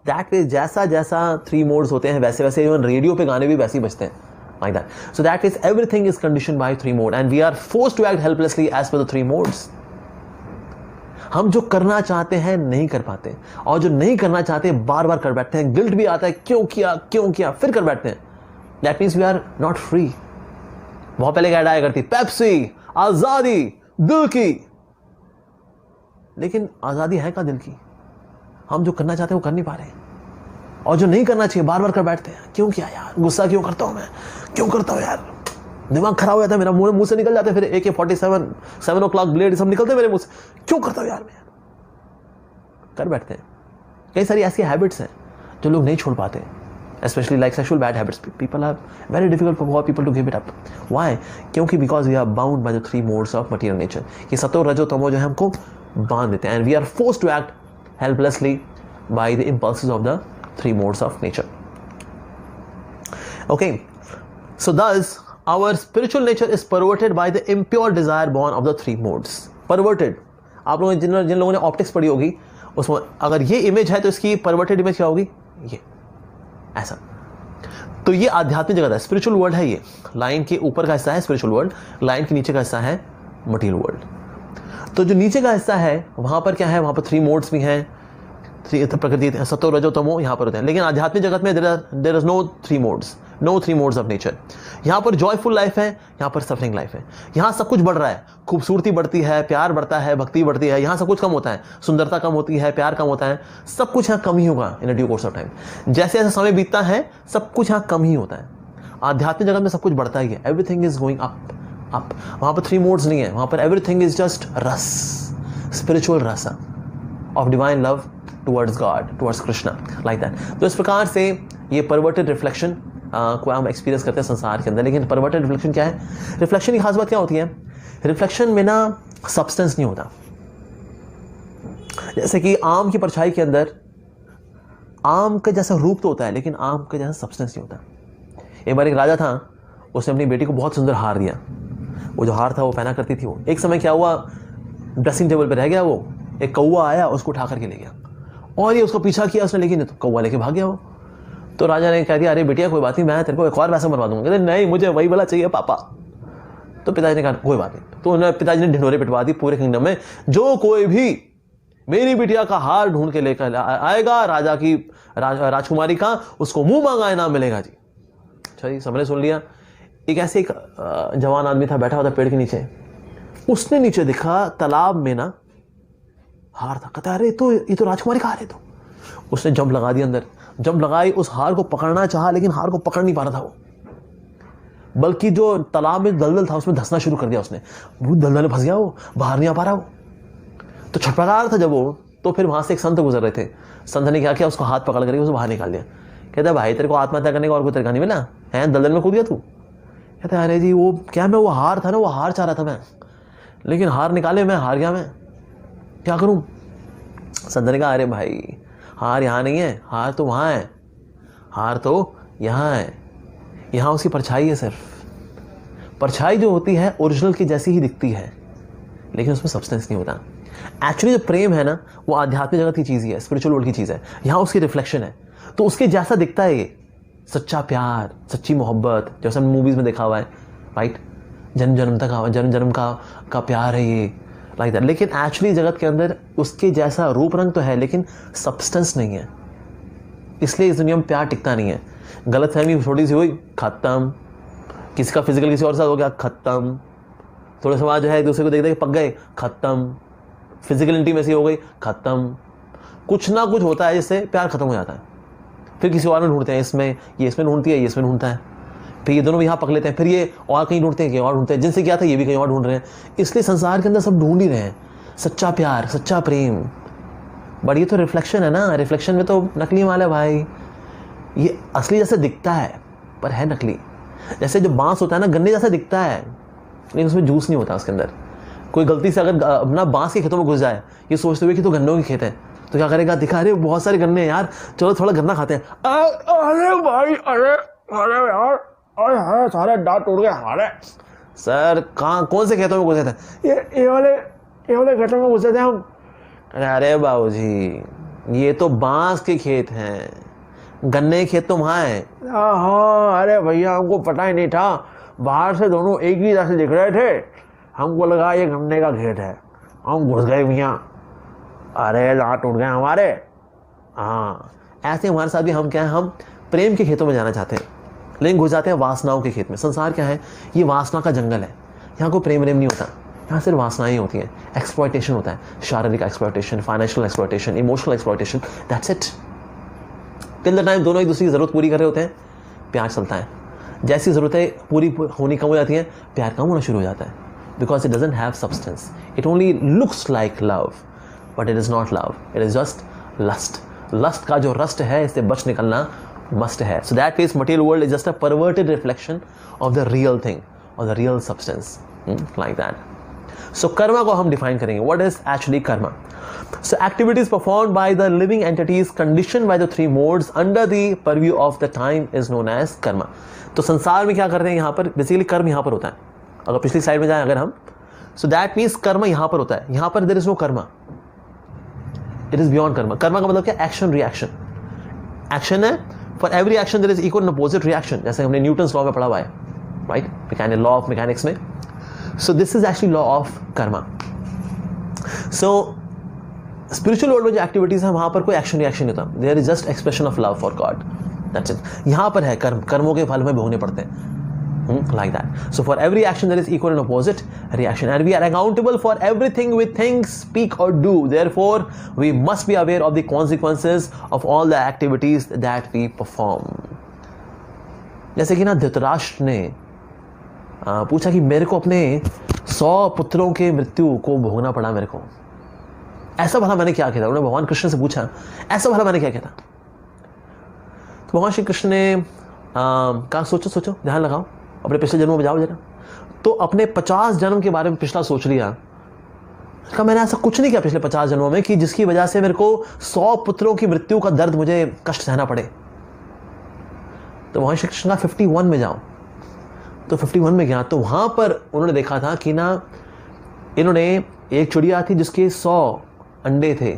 दैट वे जैसा 3 मोड्स होते हैं वैसे वैसे इवन रेडियो पे गाने भी वैसे ही बजते हैं like that. So that is everything is conditioned by 3 mode and we are forced to act helplessly as per the 3 modes. हम जो करना चाहते हैं नहीं कर पाते, और जो नहीं करना चाहते बार बार कर बैठते हैं, गिल्ट भी आता है क्यों किया फिर कर बैठते हैं। That means we are not free. बहुत पहले ऐड आया करती पेप्सी, आजादी दिल की, लेकिन आजादी है का दिल की? हम जो करना चाहते हैं वो कर नहीं पा रहे, और जो नहीं करना चाहिए बार बार कर बैठते हैं। क्यों किया यार, गुस्सा क्यों करता हूं मैं, क्यों करता हूं यार, दिमाग खराब हो जाता है मेरा, मुंह से निकल जाते हैं फिर AK-47 7 o'clock ब्लेड सब निकलते हैं मेरे मुंह से, क्यों करता हूं यार मैं, कर बैठते हैं। कई सारी ऐसी हैबिट्स हैं जो लोग नहीं छोड़ पाते, especially like sexual bad habits. People are very difficult for people to give it up. Why? क्योंकि because we are bound by the 3 modes of material nature. ये सतो रजो तमो जो है हमको बांध देते हैं, and we are forced to act helplessly by the impulses of the 3 modes of nature. Okay, so thus our spiritual nature is perverted by the impure desire born of the 3 modes. Perverted. आप लोगों ने जिन लोगों ने optics पढ़ी होगी उसमें अगर ये इमेज है तो इसकी परवर्टेड इमेज क्या होगी, ये ऐसा। तो ये आध्यात्मिक जगत है, स्पिरिचुअल वर्ल्ड है। ये लाइन के ऊपर का हिस्सा है स्पिरिचुअल वर्ल्ड, लाइन के नीचे का हिस्सा है मटीरियल वर्ल्ड। तो जो नीचे का हिस्सा है वहां पर क्या है, वहां पर 3 मोड्स भी हैं, प्रकृति सतो रजो तमो यहाँ पर होते हैं। लेकिन आध्यात्मिक जगत में there is no 3 modes, no 3 modes of nature. यहाँ पर जॉयफुल लाइफ है, यहाँ पर सफरिंग लाइफ है। यहाँ सब कुछ बढ़ रहा है, खूबसूरती बढ़ती है, प्यार बढ़ता है, भक्ति बढ़ती है। यहाँ सब कुछ कम होता है, सुंदरता कम होती है, प्यार कम होता है, सब कुछ यहाँ कम ही होगा in due course of time. जैसे जैसे समय बीतता है सब कुछ यहाँ कम ही होता है। आध्यात्मिक जगत में सब कुछ बढ़ता ही है, everything is going up up. वहाँ पर 3 मोड्स नहीं है, वहाँ पर एवरीथिंग इज जस्ट रस, स्पिरिचुअल रस of divine love towards God, towards Krishna, like that. तो इस प्रकार से ये परवर्टेड रिफ्लेक्शन को हम एक्सपीरियंस करते हैं संसार के अंदर। लेकिन परवर्टेड रिफ्लेक्शन क्या है? रिफ्लेक्शन की खास बात क्या होती है? रिफ्लेक्शन में ना सब्सटेंस नहीं होता। जैसे कि आम की परछाई के अंदर आम का जैसा रूप तो होता है लेकिन आम का जैसा सब्सटेंस नहीं होता। एक बार एक राजा था, उसने अपनी बेटी को बहुत सुंदर हार दिया। वो जो हार था वो पहना करती थी वो। एक समय क्या हुआ, ड्रेसिंग टेबल पर रह गया वो, एक कौवा आया उसको उठा करके ले गया और ये उसको पीछा किया उसने, लेकिन तो कौवा लेके भाग गया वो। तो राजा ने कह दिया अरे बेटिया कोई बात नहीं, मैं तेरे को एक और पैसा मरवा दूंगा। कहते नहीं मुझे वही वाला चाहिए पापा। तो पिताजी ने कहा कोई बात नहीं। तो उन्होंने पिताजी ने ढिंढोरे पिटवा दी पूरे किंगडम में, जो कोई भी मेरी बिटिया का हार ढूंढ के लेकर आएगा राजा की राजकुमारी का, उसको मुंह मांगा इनाम मिलेगा जी। अच्छा जी, सबने सुन लिया। एक ऐसे एक जवान आदमी था, बैठा हुआ था पेड़ के नीचे। उसने नीचे देखा तालाब में ना हार था। कहता अरे तो ये तो राजकुमारी का हार है। तो उसने जंप लगा दी अंदर, जंप लगाई, उस हार को पकड़ना चाहा लेकिन हार को पकड़ नहीं पा रहा था वो, बल्कि जो तालाब में दलदल था उसमें धंसना शुरू कर दिया उसने। वो दलदल में फंस गया, वो बाहर नहीं आ पा रहा वो। तो छटपटा रहा था जब वो, तो फिर वहाँ से एक संत गुजर रहे थे। संत ने क्या किया, उसको हाथ पकड़ करके उसको बाहर निकाल दिया। कहता है भाई तेरे को आत्महत्या करने का और कोई तरीका नहीं मिला है, दलदल में कूद गया तू। कहता है अरे जी वो क्या, मैं वो हार था ना, वो हार चाह रहा था मैं, लेकिन हार निकाले मैं हार गया, मैं क्या करूं। संत ने कहा अरे भाई हार यहाँ नहीं है, हार तो वहाँ है, हार तो यहाँ है, यहाँ उसकी परछाई है सिर्फ। परछाई जो होती है ओरिजिनल की जैसी ही दिखती है, लेकिन उसमें सब्सटेंस नहीं होता। एक्चुअली जो प्रेम है ना वो आध्यात्मिक जगत की चीज़ ही है, स्पिरिचुअल वर्ल्ड की चीज़ है, यहाँ उसकी रिफ्लेक्शन है, तो उसके जैसा दिखता है ये सच्चा प्यार, सच्ची मोहब्बत, जैसे हमने मूवीज़ में देखा हुआ है, राइट। जन्म जन्म तक जन्म जन्म का प्यार है ये, लाइक दैट। लेकिन एक्चुअली जगत के अंदर उसके जैसा रूप रंग तो है, लेकिन सब्सटेंस नहीं है, इसलिए इस दुनिया में प्यार टिकता नहीं है। गलतफहमी थोड़ी सी हुई, खत्म। किसी का फिजिकल किसी और साथ हो गया, खत्म। थोड़े समाज जो है एक दूसरे को देख देख पक गए, खत्म। फिजिकल इंटीमेसी हो गई, खत्म। कुछ ना कुछ होता है जिससे प्यार खत्म हो जाता है, फिर किसी और में ढूंढते हैं, इसमें ये इसमें ढूंढती है, ये इसमें ढूंढता है, फिर ये दोनों भी यहाँ पक लेते हैं, फिर ये और कहीं ढूंढते हैं, कहीं और ढूंढते हैं, जिनसे क्या था ये भी कहीं और ढूंढ रहे हैं। इसलिए संसार के अंदर सब ढूंढ ही रहे हैं सच्चा प्यार, सच्चा प्रेम, बट ये तो रिफ्लेक्शन है ना, रिफ्लेक्शन में तो नकली माल है भाई। ये असली जैसे दिखता है पर है नकली। जैसे जो बांस होता है ना गन्ने जैसा दिखता है, लेकिन उसमें जूस नहीं होता उसके अंदर। कोई गलती से अगर अपना बांस के खेतों में घुस जाए ये सोचते हुए कि तो गन्नों के खेत है, तो क्या करेगा, दिखा अरे बहुत सारे गन्ने हैं यार, चलो थोड़ा गन्ना खाते हैं। अरे भाई अरे अरे यार अरे सारे दांत टूट गए हमारे। सर कहाँ कौन से खेतों में घुसे थे, ये वाले खेतों में घुसे थे हम। अरे बाबूजी ये तो बांस के खेत हैं, गन्ने के खेत तो वहाँ है। हाँ अरे भैया हमको पता ही नहीं था, बाहर से दोनों एक ही जैसे दिख रहे थे, हमको लगा ये गन्ने का खेत है, हम घुस गए भैया, अरे दांत टूट गए हमारे। हाँ ऐसे हमारे साथ भी हम क्या है, हम प्रेम के खेतों में जाना चाहते हैं, लेकिन घुस जाते हैं वासनाओं के खेत में। संसार क्या है, ये वासना का जंगल है, यहाँ कोई प्रेम नहीं होता, यहाँ सिर्फ वासनाएं होती हैं, एक्सप्लॉयटेशन होता है, शारीरिक exploitation, financial exploitation, emotional exploitation, that's it. Till the time दोनों एक दूसरी की ज़रूरत पूरी कर रहे होते हैं, प्यार चलता है। जैसी ज़रूरतें पूरी होनी कम हो जाती हैं, प्यार कम होना शुरू हो जाता है, because it doesn't have substance, it only looks like love but it is not love, it is just lust. Lust का जो रस्ट है, इससे बच निकलना मस्ट है। So that means material world is just a perverted reflection of the real thing और the real substance, like that. So karma को हम डिफाइन करेंगे, what is actually karma. So activities performed by the living entities conditioned by the three modes under the purview of the time is known as karma। तो संसार में क्या कर रहे हैं यहाँ पर, बेसिकली कर्म यहाँ पर होता है। अगर पिछली साइड में जाएं अगर हम, so that means कर्म यहाँ पर होता है, यहाँ पर there is no karma, it is beyond karma। Karma का मतलब क्या, एक्शन रिएक्शन। एक्शन है, for every action there is equal and opposite reaction, जैसे हमने न्यूटन्स लॉ में पढ़ा हुआ है, right, mechanical law of mechanics में। so this is actually law of karma। so spiritual world में जो एक्टिविटीज है वहां पर कोई एक्शन रिएक्शन नहीं होता, there is just expression of love for God, that's it. यहाँ पर है कर्म, कर्मों के फल में भोगने पड़ते हैं, like that. So for every action there is equal and opposite reaction and we are accountable for everything we think, speak और do, therefore we must be aware of the consequences of all the activities that we perform. जैसे कि ना धृतराष्ट्र ने पूछा कि मेरे को अपने 100 पुत्रों के मृत्यु को भोगना पड़ा, मेरे को ऐसा भला मैंने क्या किया था। उन्होंने भगवान कृष्ण से पूछा ऐसा भला मैंने क्या किया था। तो भगवान श्री कृष्ण ने कहा सोचो सोचो, ध्यान लगाओ, अपने पिछले जन्मों में जाओ जरा। तो अपने 50 जन्म के बारे में पिछला सोच लिया, कहा मैंने ऐसा कुछ नहीं किया पिछले 50 जन्मों में कि जिसकी वजह से मेरे को 100 पुत्रों की मृत्यु का दर्द मुझे कष्ट सहना पड़े। तो भगवान श्री कृष्ण का 51 में जाओ। तो 51 में गया तो वहां पर उन्होंने देखा था कि ना इन्होंने एक चिड़िया थी जिसके 100 अंडे थे,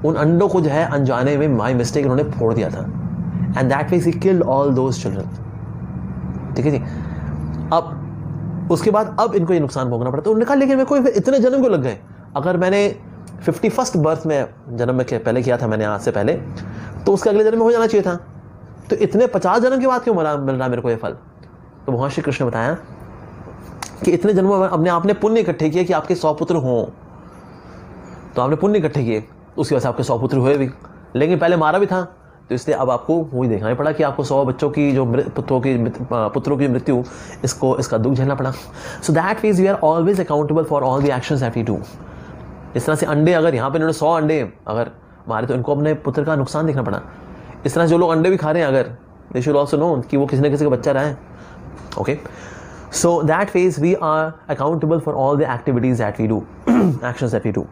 उन अंडों को जो है अनजाने में बाय मिस्टेक इन्होंने फोड़ दिया था, and that means he killed all those children. ठीक है जी। अब उसके बाद अब इनको ये नुकसान भोगना पड़ा। तो उन्होंने कहा लेकिन मेरे को इतने जन्म क्यों लग गए, अगर मैंने 51st बर्थ में जन्म में पहले किया था मैंने आज से पहले, तो उसके अगले जन्म में हो जाना चाहिए था, तो इतने 50 जन्म के बाद क्यों मिल रहा मेरे को ये फल। तो भगवान श्री कृष्ण ने बताया कि इतने जन्मों में अपने आपने पुण्य इकट्ठे किए कि आपके 100 पुत्र हों, तो आपने पुण्य इकट्ठे किए, उसकी वजह से आपके 100 पुत्र हुए भी, लेकिन पहले मारा भी था, तो इसलिए अब आपको वही देखना ही पड़ा कि आपको 100 बच्चों की जो पुत्रों की मृत्यु, इसका दुख झेलना पड़ा। So that means we are always accountable for all the actions that we do. इस तरह से अंडे, अगर यहाँ पे इन्होंने 100 अंडे अगर मारे तो इनको अपने पुत्र का नुकसान देखना पड़ा। इस तरह जो लोग अंडे भी खा रहे हैं, अगर दे शुड ऑल्सो नो कि वो किसी न किसी का बच्चा रहा है। Okay, so that phase we are accountable for all the activities that we do, actions that we do.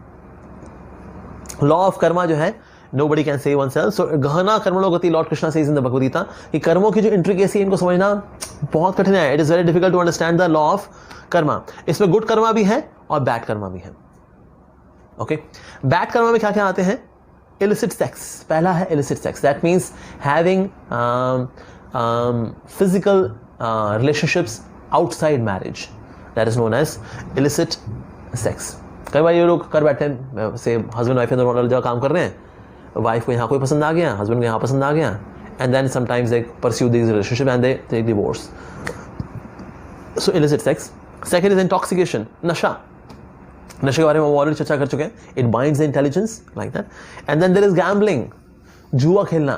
Law of karma जो है, nobody can save oneself, so गहना कर्मणो गति, lord Krishna says in the Bhagavad Gita, कि कर्मों की जो इंट्रिकेसी है इनको समझना बहुत कठिन है। It is very difficult to understand the law of karma. इसमें गुड कर्मा भी है और बैड कर्मा भी है। ओके, बैड कर्मा में क्या क्या आते हैं? illicit sex, पहला है illicit sex, that means having physical relationships outside marriage, that is known as illicit sex। कई बार ये लोग कर बैठे हैं, से हस्बैंड वाइफ दोनों अलग जगह काम कर रहे हैं, वाइफ को यहाँ कोई पसंद आ गया, हस्बैंड को यहाँ पसंद आ गया, and then sometimes they pursue these relationships and they take divorce। So illicit sex। Second is intoxication, नशा। नशे के बारे में हम ऑलरेडी चर्चा कर चुके हैं। It binds the intelligence like that. And then there is gambling, जुआ खेलना,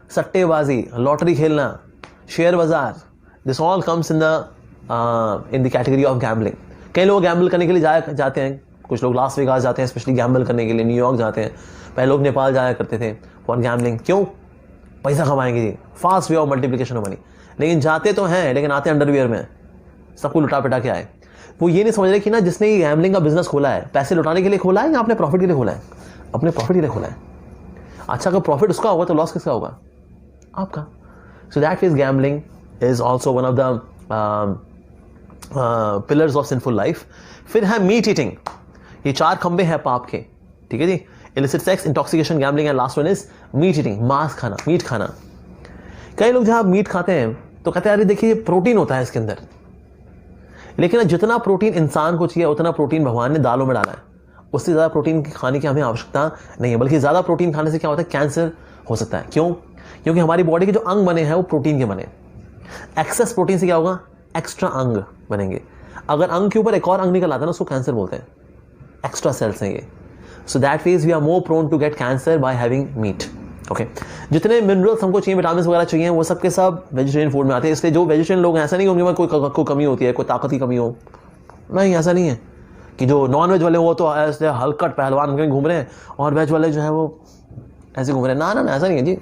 सट्टेबाजी, लॉटरी खेलना, शेयर बाजार, this all comes in the category of gambling. कई लोग गैम्बल करने के लिए जाते हैं, कुछ लोग लास वेगास जाते हैं स्पेशली गैम्बल करने के लिए, न्यूयॉर्क जाते हैं, पहले लोग नेपाल जाया करते थे फॉर गैम्बलिंग। क्यों? पैसा कमाएंगे, fast way of multiplication of money. लेकिन जाते तो हैं, लेकिन आते अंडरवियर में, सबको लुटा पिटा के आए। वो ये नहीं समझ रहे कि ना जिसने ये गैम्बलिंग का बिजनेस खोला है, पैसे लुटाने के लिए खोला है या अपने प्रॉफिट के लिए खोला है? अपने प्रॉफिट के लिए खोला है। अच्छा, अगर प्रॉफिट उसका होगा तो लॉस किसका होगा? आपका। सो that is gambling is also one of the pillars of sinful life. फिर है मीट ईटिंग, ये 4 खंबे हैं पाप के, ठीक है जी। Illicit sex, intoxication, gambling and last one is meat eating, मांस खाना, मीट खाना। कई लोग जहां मीट खाते हैं तो कहते हैं अरे देखिए प्रोटीन होता है इसके अंदर, लेकिन जितना प्रोटीन इंसान को चाहिए उतना प्रोटीन भगवान ने दालों में डाला है। उससे ज़्यादा प्रोटीन खाने की हमें आवश्यकता नहीं है, बल्कि ज़्यादा प्रोटीन खाने से क्या होता है? कैंसर हो सकता है। क्यों? क्योंकि हमारी बॉडी के जो अंग बने हैं वो प्रोटीन के बने। एक्सेस प्रोटीन से क्या होगा? एक्स्ट्रा अंग बनेंगे। अगर अंग के ऊपर एक और अंग निकल आता है ना, उसको कैंसर बोलते हैं। एक्स्ट्रा सेल्स हैं ये। So that means we are more prone to get cancer by having meat. Okay, जितने मिनरल्स हमको चाहिए, विटामिन वगैरह चाहिए, वो सब के सब वेजिटेरियन फूड में आते हैं। इसलिए जो वेजिटेरियन लोग ऐसा नहीं होंगे कोई कमी होती है, कोई ताकत की कमी हो, नहीं, ऐसा नहीं है। कि जो नॉन वेज वाले वो तो ऐसे हलकट पहलवान कहीं घूम रहे हैं और वेज वाले जो है वो ऐसे घूम रहे हैं, ना, ऐसा नहीं है जी।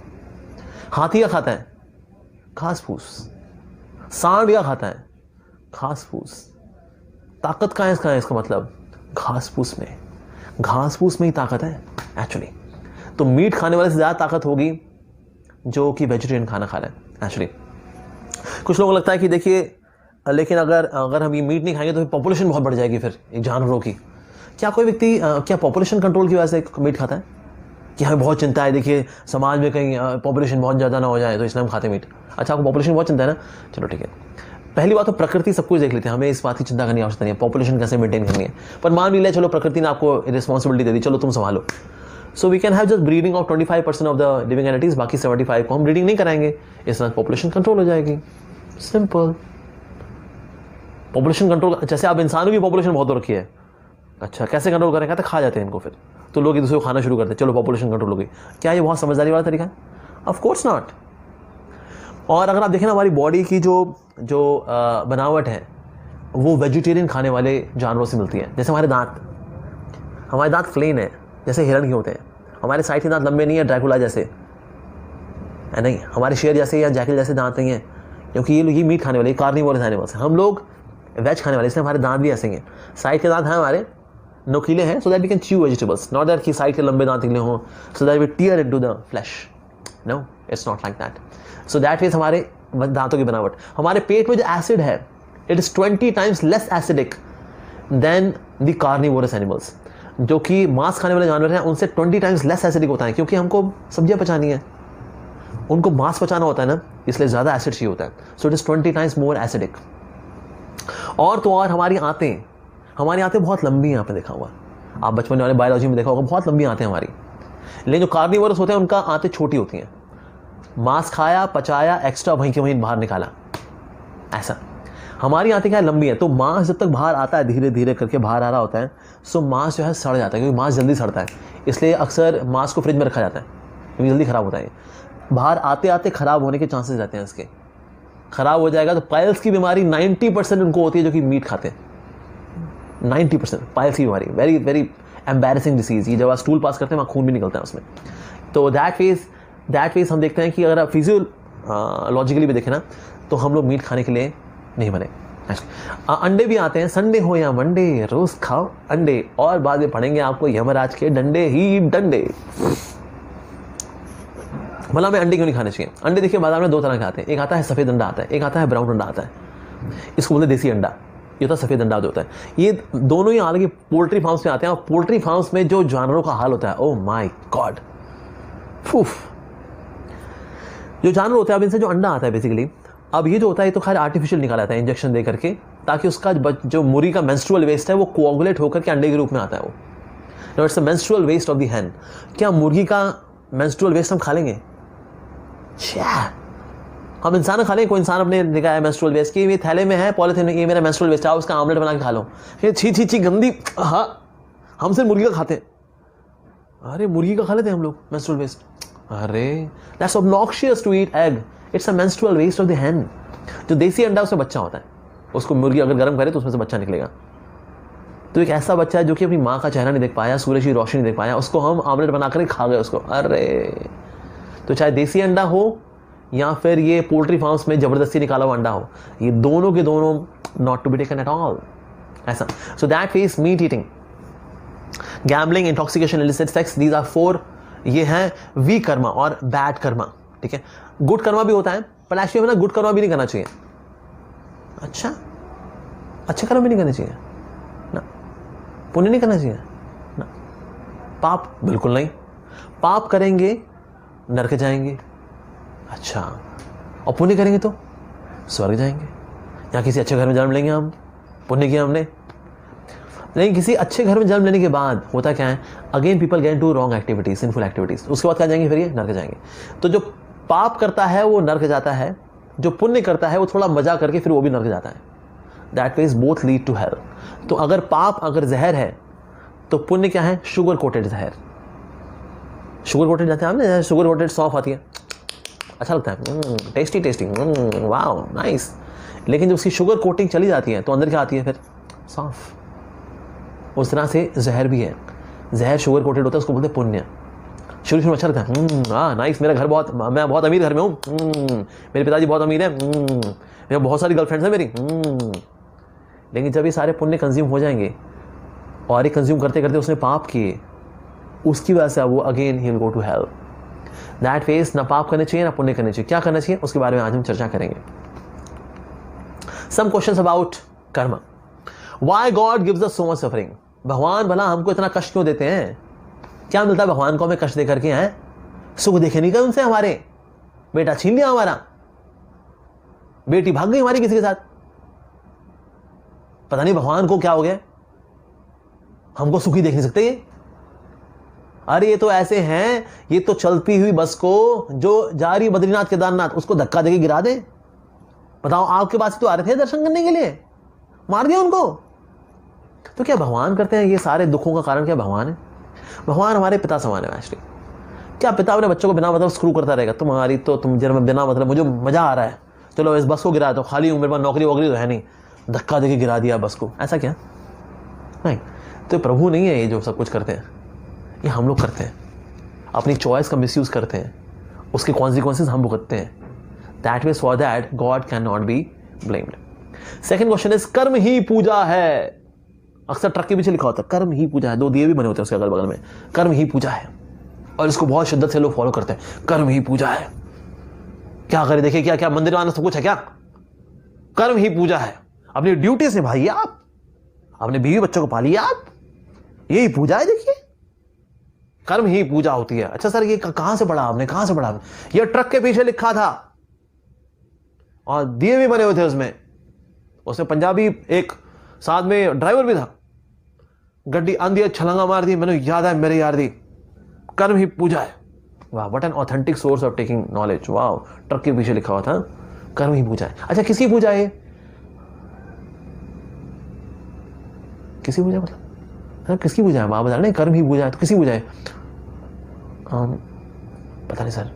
हाथी क्या खाता है? घास फूस। सांड क्या खाता है? घास फूस। ताकत कहाँ है इसका मतलब? घास फूस में। घास फूस में ही ताकत है एक्चुअली। तो मीट खाने वाले से ज़्यादा ताकत होगी जो कि वेजिटेरियन खाना खा रहे हैं एक्चुअली। कुछ लोगों को लगता है कि देखिए, लेकिन अगर हम ये मीट नहीं खाएंगे तो पॉपुलेशन बहुत बढ़ जाएगी फिर जानवरों की। क्या कोई व्यक्ति क्या पॉपुलेशन कंट्रोल की वजह से मीट खाता है? कि हमें बहुत चिंता है, देखिए समाज में कहीं पॉपुलेशन बहुत ज़्यादा ना हो जाए तो इसलिए हम खाते मीट। अच्छा, आपको पॉपुलेशन बहुत चिंता है ना, चलो ठीक है। पहली बात तो प्रकृति सब कुछ देख लेते हैं, हमें इस बात की चिंता करने की आवश्यकता नहीं है पॉपुलेशन कैसे मेंटेन करनी है। पर मान भी लिया, चलो प्रकृति ने आपको रिस्पॉन्सिबिलिटी दे दी, चलो तुम संभालो। So we can have just breeding of 25% of the living entities, बाकी 75 को हम ब्रीडिंग नहीं कराएंगे, इस तरह पॉपुलेशन कंट्रोल हो जाएगी। सिंपल। पॉपुलेशन कंट्रोल, जैसे आप इंसानों की पॉपुलेशन बहुत हो रखी है, अच्छा कैसे कंट्रोल करें? कहते खा जाते हैं इनको, फिर तो लोग एक दूसरे को खाना शुरू करते हैं, चलो पॉपुलेशन कंट्रोल हो गई। क्या ये बहुत समझदारी वाला तरीका है? Of course not. और अगर आप देखें ना, हमारी बॉडी की जो बनावट है वो वेजिटेरियन खाने वाले जानवरों से मिलती है। जैसे हमारे दांत प्लेन है, जैसे हिरण के होते हैं। हमारे साइड के दांत लंबे नहीं है ड्रैकुला जैसे, है नहीं, हमारे शेर जैसे या जैकल जैसे दांत नहीं है, क्योंकि ये मीट खाने वाले, कार्निवोरस एनिमल्स हैं। हम लोग वेज खाने वाले, इसलिए हमारे दांत भी ऐसे हैं। साइड के दांत हैं हमारे नोकीले हैं, so that we can chew vegetables, not that कि साइड के लंबे दांत निकले हों so that we tear into the flesh. No, it's not like that. So that is हमारे दांतों की बनावट। हमारे पेट में जो एसिड है, it is 20 times less acidic then the carnivorous animals. जो कि मांस खाने वाले जानवर हैं उनसे 20 टाइम्स लेस एसिडिक होता है, क्योंकि हमको सब्जियां पचानी है, उनको मांस पचाना होता है ना, इसलिए ज़्यादा एसिड चाहिए होता है। So it is 20 times more acidic. और तो और हमारी आंतें बहुत लंबी हैं, आपने देखा होगा, आप बचपन वाले बायोलॉजी में देखा होगा, बहुत लंबी आंतें हमारी। लेकिन जो कार्निवोरस होते हैं उनका आंतें छोटी होती हैं। मांस खाया, पचाया, एक्स्ट्रा वहीं के वहीं बाहर निकाला, ऐसा। हमारी आंतें क्या लंबी है, तो मांस जब तक बाहर आता है, धीरे धीरे करके बाहर आ रहा होता है, सो मांस जो है सड़ जाता है, क्योंकि मांस जल्दी सड़ता है। इसलिए अक्सर मांस को फ्रिज में रखा जाता है, क्योंकि जल्दी खराब होता है। बाहर आते आते खराब होने के चांसेस रहते हैं इसके, खराब हो जाएगा। तो पाइल्स की बीमारी 90% उनको होती है जो कि मीट खाते हैं। 90% पाइल्स की बीमारी, वेरी वेरी एम्बैरेसिंग डिसीज, ये जब आप स्टूल पास करते हैं वहाँ खून भी निकलता है उसमें। तो दैट फेज हम देखते हैं कि अगर आप फिजियोलॉजिकली भी देखें ना, तो हम लोग मीट खाने के लिए नहीं बने। अंडे भी आते हैं, संडे हो या मंडे, रोज खाओ अंडे, और बाद में पढ़ेंगे आपको यमराज के डंडे ही डंडे। भला हमें अंडे क्यों नहीं खाने चाहिए? अंडे देखिए बाजार में दो तरह के आते हैं, एक आता है सफ़ेद अंडा आता है, एक आता है ब्राउन अंडा आता है। इसको बोलते हैं देसी अंडा, ये होता है सफ़ेद अंडा जो होता है। ये दोनों ही हालांकि पोल्ट्री फार्म्स में आते हैं, और पोल्ट्री फार्म्स में जो जानवरों का हाल होता है, ओह माय गॉड, जो जानवर होते हैं, अब इनसे जो अंडा आता है बेसिकली, अब ये जो होता है ये तो खैर आर्टिफिशियल निकाला जाता है इंजेक्शन दे करके, ताकि उसका जो मुर्गी का मेंस्ट्रुअल वेस्ट है वो कोआगुलेट होकर के अंडे के रूप में आता है। वो it's a menstrual waste of the hen. क्या मुर्गी का मेंस्ट्रुअल वेस्ट हम खा लेंगे? हम इंसान खा लें? कोई इंसान अपने निकाया मेंस्ट्रुअल वेस्ट कि ये थैले में है पॉलिथीन में, ये मेरा मेंस्ट्रुअल वेस्ट है, उसका ऑमलेट बना के खा लो, ये छी छी छी गंदी। हाँ, हम सिर्फ मुर्गी का खाते हैं। अरे मुर्गी का खा लेते हैं हम लोग मेंस्ट्रुअल वेस्ट। अरे that's obnoxious to eat egg, it's a menstrual waste of the hen. जो देसी अंडा उसमें बच्चा होता है, उसको मुर्गी अगर गर्म करे तो उसमें से बच्चा निकलेगा। तो एक ऐसा बच्चा है जो कि अपनी माँ का चेहरा नहीं देख पाया, सूरज की रोशनी नहीं देख पाया, उसको हम ऑमलेट बनाकर खा गए उसको। अरे तो चाहे देसी अंडा हो या फिर ये पोल्ट्री फार्म्स में जबरदस्ती निकाला हुआ अंडा हो, ये दोनों के दोनों not to be taken at all. ऐसा so that face meat eating, gambling, intoxication, illicit sex, these are 4, ये हैं वीक कर्मा और बैड कर्मा। ठीक है, गुड कर्मा भी होता है, पर एक्चुअली ना गुड कर्मा भी नहीं करना चाहिए। अच्छा, अच्छे कर्म भी नहीं करने चाहिए ना, पुण्य नहीं करना चाहिए ना, पाप बिल्कुल नहीं। पाप करेंगे नरक जाएंगे, अच्छा, और पुण्य करेंगे तो स्वर्ग जाएंगे, या किसी अच्छे घर में जन्म लेंगे हम, पुण्य किया हमने। लेकिन किसी अच्छे घर में जन्म लेने के बाद होता क्या है, again people get to wrong activities, sinful activities, उसके बाद क्या जाएंगे, फिर ये नरक जाएंगे। तो जो पाप करता है वो नरक जाता है, जो पुण्य करता है वो थोड़ा मजा करके फिर वो भी नरक जाता है। That means both lead to hell. तो अगर पाप अगर जहर है तो पुण्य क्या है, शुगर कोटेड जहर। शुगर कोटेड जाते हैं आपने, शुगर कोटेड सौंफ आती है, अच्छा लगता है, टेस्टी टेस्टी, वाह नाइस। लेकिन जब उसकी शुगर कोटिंग चली जाती है तो अंदर क्या आती है, फिर सौंफ। उस तरह से जहर भी है, जहर शुगर कोटेड होता है, उसको बोलते हैं पुण्य। शुरू में अच्छा लगता है, हाँ नाइस, मेरा घर बहुत, मैं बहुत अमीर घर में हूँ, मेरे पिताजी बहुत अमीर है, मेरे बहुत सारी गर्लफ्रेंड्स हैं मेरी। लेकिन जब ये सारे पुण्य कंज्यूम हो जाएंगे और ये कंज्यूम करते करते उसने पाप किए, उसकी वजह से वो अगेन ही will go to hell. That face ना पाप करने चाहिए ना पुण्य करने चाहिए। क्या करना चाहिए उसके बारे में आज हम चर्चा करेंगे। सम क्वेश्चंस अबाउट कर्म। Why God gives us so much suffering? भगवान भला हमको इतना कष्ट क्यों देते हैं? क्या मिलता है भगवान को हमें कष्ट दे करके? हैं सुख देखे नहीं गए उनसे, हमारे बेटा छीन लिया हमारा, बेटी भाग गई हमारी किसी के साथ, पता नहीं भगवान को क्या हो गया, हमको सुखी देख नहीं सकते ये। अरे ये तो ऐसे हैं, ये तो चलती हुई बस को जो जा रही बद्रीनाथ केदारनाथ उसको धक्का देके गिरा दे। बताओ, आपके पास तो आ रहे थे दर्शन करने के लिए, मार दिया उनको। तो क्या भगवान करते हैं ये सारे दुखों का कारण? क्या भगवान है? भगवान हमारे पिता समान है एक्चुअली। क्या पिता अपने बच्चों को बिना मतलब स्क्रू करता रहेगा, तुम्हारी तो तुम जरा बिना मतलब, मुझे मजा आ रहा है, चलो इस बस को गिरा दो, खाली हूं, मेरे पास नौकरी वोकरी तो है नहीं, धक्का देके गिरा दिया बस को, ऐसा क्या? नहीं, तो प्रभु नहीं है ये जो सब कुछ करते हैं, ये हम लोग करते हैं, अपनी चॉइस का मिसयूज करते हैं, उसके कॉन्सिक्वेंसेज हम भुगतते हैं। That means for that God can not be blamed. Second question is कर्म ही पूजा है। अक्सर ट्रक के पीछे लिखा होता है कर्म ही पूजा है, 2 दिए भी बने होते हैं उसके अगल बगल में, कर्म ही पूजा है, और इसको बहुत शिद्दत से लोग फॉलो करते हैं, कर्म ही पूजा है। क्या करे, देखिए क्या क्या मंदिर में आना सब कुछ है क्या? कर्म ही पूजा है। अपनी ड्यूटी से भाई आप, अपने बीवी बच्चों को पालिए आप, यही पूजा है। देखिए कर्म ही पूजा होती है। अच्छा सर ये कहां से पढ़ा आपने, कहां से पढ़ा आपने? ये ट्रक के पीछे लिखा था और दिए भी बने हुए थे उसमें पंजाबी एक साथ में ड्राइवर भी था, गड्डी आंधी छलांगा मार दी, मैंने याद है मेरे यार दी, कर्म ही पूजा है। वाह, what an authentic source of taking knowledge. वाह, ट्रक के पीछे लिखा हुआ था कर्म ही पूजा है। अच्छा किसकी पूजा है? किसी पूजा मतलब किसकी पूजा है? आप बता रहे कर्म ही पूजा है, तो किसी पूजा है? पता नहीं सर,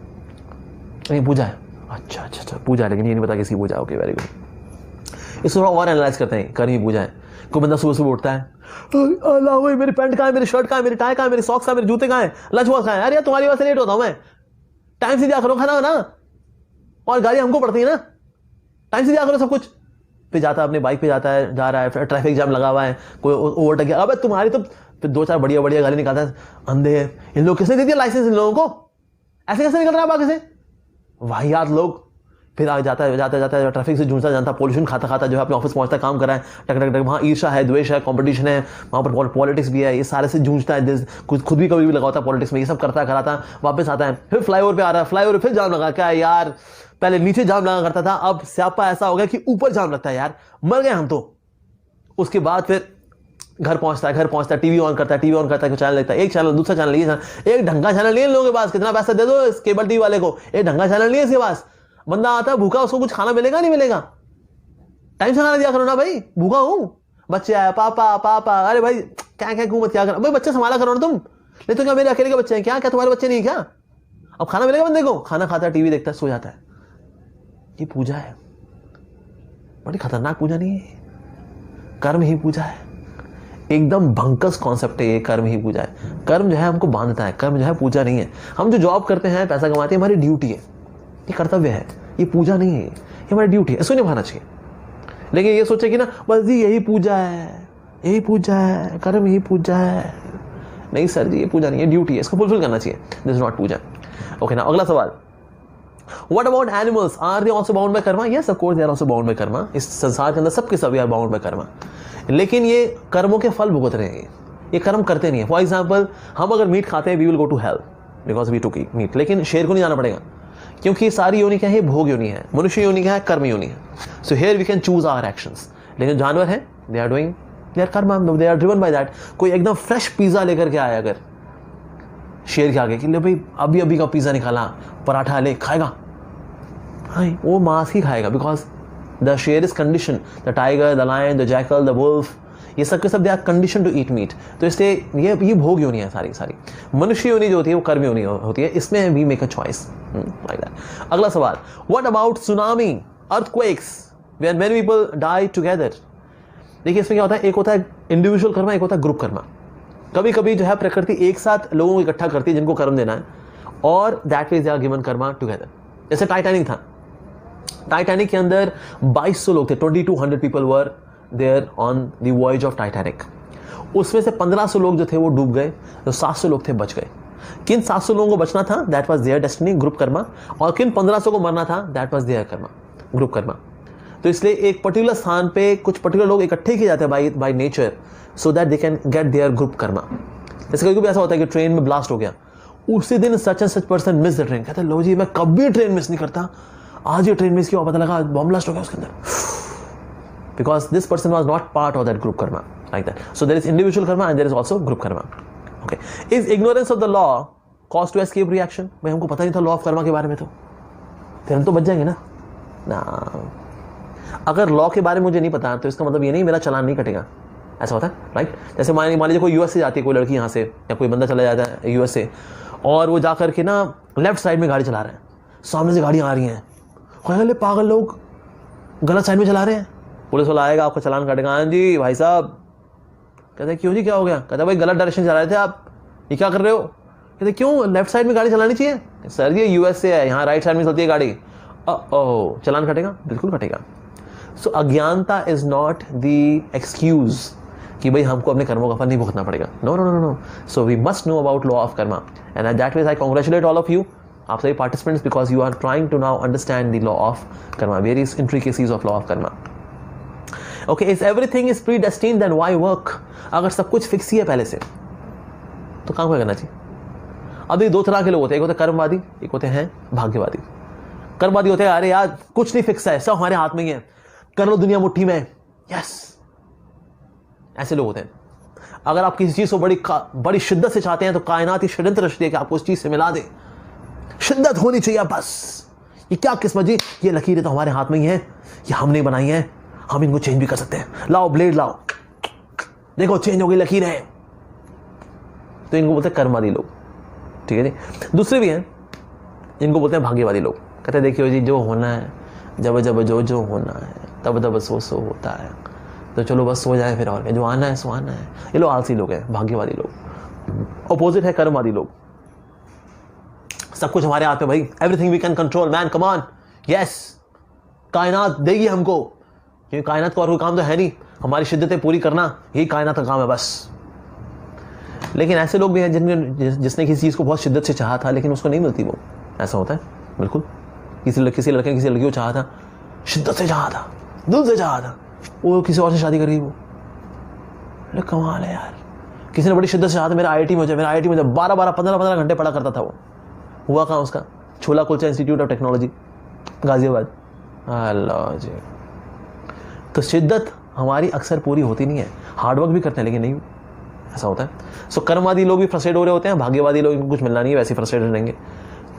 नहीं पूजा है। अच्छा अच्छा अच्छा पूजा है, लेकिन ये नहीं पता किसकी पूजा। Okay very good. इसको थोड़ा और एनालाइज करते हैं। कर्म ही पूजा है। कोई बंदा सुबह सुबह उठता है, अल्लाह भाई मेरी पैंट कहाँ है, मेरी शर्ट कहाँ है, मेरी टाई कहाँ है, मेरी सॉक्स कहाँ है, मेरे जूते कहाँ है, लंच बॉक्स कहाँ है, यार तुम्हारी वजह से लेट होता हूँ मैं, टाइम से दिया करो खाना ना, और गाड़ी हमको पड़ती है ना, टाइम से दिया करो सब कुछ। फिर जाता है अपने बाइक पे जाता है, जा रहा है, ट्रैफिक जाम लगा हुआ है, कोई ओवरटेक किया, अबे तुम्हारी तो फिर 2-4 बढ़िया बढ़िया गाली निकालता है, अंधे हैं इन लोग, किसने दे दिया लाइसेंस इन लोगों को, ऐसे कैसे निकल रहा है आगे से, वाहियात लोग। फिर आगे जाता है ट्रैफिक से जूझता जानता, पोल्यूशन खाता खाता जो है अपने ऑफिस पहुंचता, काम कर रहा है, टक टक टक, वहाँ ईर्षा है, द्वेष है, कंपटीशन है, वहाँ पर पॉलिटिक्स भी है, ये सारे से जूझता है, खुद भी कभी भी लगाता है पॉलिटिक्स में, ये सब करता कराता वापस आता है, फिर फ्लाईओवर पे आ रहा है, फ्लाईओवर फिर जाम लगा, क्या यार पहले नीचे जाम लगा करता था, अब स्यापा ऐसा हो गया कि ऊपर जाम लगता है, यार मर गए हम तो। उसके बाद फिर घर पहुंचता है, टीवी ऑन करता है, चैनल देखता है, एक चैनल दूसरा चैनल, एक ढंगा चैनल नहीं है लोगों के पास, कितना पैसा दे दो इस केबल टीवी वाले को, एक ढंगा चैनल नहीं है इसके पास, बंदा आता है भूखा, उसको कुछ खाना मिलेगा नहीं मिलेगा, टाइम से खाना दिया करो ना भाई, भूखा हूं, बच्चे आया पापा पापा, अरे भाई क्या क्या क्यों मत क्या करो भाई, बच्चे संभाला करो ना तुम, नहीं तो क्या मेरे अकेले के बच्चे हैं क्या, तुम्हारे बच्चे नहीं क्या, अब खाना मिलेगा बंदे को, खाना खाता है, टीवी देखता है, सो जाता है, ये पूजा है, बड़ी खतरनाक पूजा नहीं है, कर्म ही पूजा है, एकदम भंकस कॉन्सेप्ट है ये, कर्म ही पूजा है। कर्म जो है हमको बांधता है, कर्म जो है पूजा नहीं है। हम जो जॉब करते हैं, पैसा कमाते हैं, हमारी ड्यूटी है, ये कर्तव्य है, ये पूजा नहीं है, ये हमारी ड्यूटी है, इसको निभाना चाहिए। लेकिन ये सोचे कि ना बस जी यही पूजा है, यही पूजा है, कर्म ही पूजा है, नहीं सर जी ये पूजा नहीं है, ड्यूटी है, इसको फुलफिल करना चाहिए, this is not puja. Okay ना, अगला सवाल, What about animals? Are they also bound by karma? Yes, of course they are also bound by karma. इस संसार के अंदर सबके सभी are bound by karma. लेकिन ये कर्मों के फल भुगत रहे हैं, ये कर्म करते नहीं है। फॉर एग्जाम्पल, हम अगर मीट खाते हैं, we will go to hell because we took meat, लेकिन शेर को नहीं जाना पड़ेगा, क्योंकि सारी योनि क्या है, भोग योनि है, मनुष्य योनि क्या है, कर्म योनि है। So here we can choose our actions. लेकिन जानवर है, they are doing their karma, they are driven by that. कोई एकदम फ्रेश पिज्जा लेकर के आया अगर शेर के आगे कि ले भाई अभी अभी का पिज्जा निकाला, पराठा ले, खाएगा? हाँ, वो मांस ही खाएगा, because the sher is condition, the tiger, the lion, the jackal, the wolf, ये सब के सब they are condition to eat meat. तो इसलिए ये भोग योनि है सारी सारी। मनुष्य योनि जो होती है वो कर्म योनि होती है, इसमें we make a choice like that. अगला सवाल, what about tsunami, earthquakes, when many people die together? देखिए इसमें क्या होता है, एक होता है इंडिविजुअल कर्मा, एक होता है ग्रुप कर्मा। कभी कभी जो है प्रकृति एक साथ लोगों को इकट्ठा करती है जिनको कर्म देना है, और that way they are given karma together. जैसे टाइटैनिक था, टाइटैनिक के अंदर 2200 लोग थे, 2200 people were there on the voyage of Titanic. उसमें से 1500 लोग जो थे वो डूब गए, तो 700 लोग थे बच गए। किन 700 लोगों को बचना था, that was their destiny, group karma, और किन 1500 को मरना था, that was their karma, group karma. तो इसलिए एक पर्टिकुलर स्थान पे कुछ पर्टिकुलर लोग इकट्ठे किए जाते हैं by nature, so that they can get there group Karma. जैसे कभी कभी ऐसा होता है कि ट्रेन में ब्लास्ट हो गया, उसी दिन such and such person miss the train, कहते हैं लो जी मैं कभी ट्रेन मिस नहीं करता, आज ये ट्रेन मिस किया, पता लगा बॉम्ब ब्लास्ट हो गया उसके अंदर, because this person was not part of that group karma, like that. So there is individual karma and there is also group karma. Okay, is ignorance of the law cause to escape reaction? भाई हमको पता नहीं था law of Karma के बारे में, तो फिर हम तो बच जाएंगे ना। अगर लॉ के बारे में मुझे नहीं पता तो इसका मतलब ये नहीं मेरा चालान नहीं कटेगा, ऐसा होता है, राइट? जैसे मान लीजिए कोई यूएस से जाती है कोई लड़की यहाँ से, या कोई बंदा चला जाता है यूएस से, और वो जाकर के ना लेफ्ट साइड में गाड़ी चला रहे हैं, सामने से गाड़ियाँ आ रही हैं, ले पागल लोग गलत साइड में चला रहे हैं, पुलिस वाला आएगा, आपको चालान काटेगा। हाँ जी भाई साहब। कहते क्यों जी, क्या हो गया? कहते भाई गलत डायरेक्शन चला रहे थे आप, ये क्या कर रहे हो? कहते क्यों, लेफ्ट साइड में गाड़ी चलानी चाहिए? सर जी यूएस से है, यहाँ राइट साइड में चलती है गाड़ी। ओह, चालान कटेगा? बिल्कुल कटेगा। सो अज्ञानता इज नॉट द एक्सक्यूज कि भाई हमको अपने कर्मों का फल नहीं भुगतना पड़ेगा। No no no no, so we must know about law of karma, and at that ways I congratulate all of you, आप सभी participants, because you are trying to now understand the law of karma, various intricacies of law of karma. Okay, is everything is predestined, then why work? अगर सब कुछ fix ही है पहले से तो काम क्या करना चाहिए? अभी दो तरह के लोग होते हैं, एक होते हैं कर्मवादी, एक होते हैं भाग्यवादी। कर्मवादी होते हैं अरे यार कुछ नहीं फिक्स है, सब हमारे हाथ में ही है, कर लो दुनिया मुट्ठी में, यस, ऐसे लोग होते हैं। अगर आप किसी चीज को बड़ी शिद्दत से चाहते हैं तो कायनात ही षड्यंत्र रचती है कि आपको उस चीज से मिला दे, शिद्दत होनी चाहिए बस। ये क्या किस्मत जी, ये लकीरें तो हमारे हाथ में ही है, ये हमने बनाई है, हम इनको चेंज भी कर सकते हैं, लाओ ब्लेड लाओ, देखो चेंज हो गई लकीरें। तो इनको बोलते हैं कर्मवादी लोग, ठीक है जी। दूसरे भी हैं जिनको बोलते हैं भाग्यवादी लोग, कहते हैं देखियो जी जो होना है, जब जब जो जो होना है, तब तब सो सो होता है, तो चलो बस सो जाए फिर, और क्या, जो आना है सो आना है। ये लोग आलसी लोग हैं, भाग्यवादी लोग। अपोजिट है कर्मवादी लोग। सब कुछ हमारे हाथ में भाई, everything we can control man, come on, yes. कायनात देगी हमको, क्योंकि कायनात का और कोई काम तो है नहीं, हमारी शिद्दतें पूरी करना यही कायनात का काम है बस। लेकिन ऐसे लोग भी हैं जिसने किसी चीज़ को बहुत शिद्दत से चाहा था लेकिन उसको नहीं मिलती वो। ऐसा होता है बिल्कुल। किसी लड़के ने किसी लड़की को चाहा था, शिद्दत से चाहा था, दिल से चाहा था, वो किसी और से शादी कर गई। वो कमाल है यार। किसी ने बड़ी शिद्दत से चाहा था मेरा IIT में हो जाए, मेरा IIT में जब 12-15 घंटे पढ़ा करता था वो। हुआ कहाँ उसका? Chhola Kulcha Institute of Technology Ghaziabad. Allah ji. तो शिद्दत हमारी अक्सर पूरी होती नहीं है। हार्डवर्क भी करते हैं लेकिन नहीं, ऐसा होता है। सो कर्मवादी लोग भी फ्रस्ट्रेट हो रहे होते हैं, भाग्यवादी लोग, इनको कुछ मिलना नहीं है, वैसे फ्रस्ट्रेटेड रहेंगे।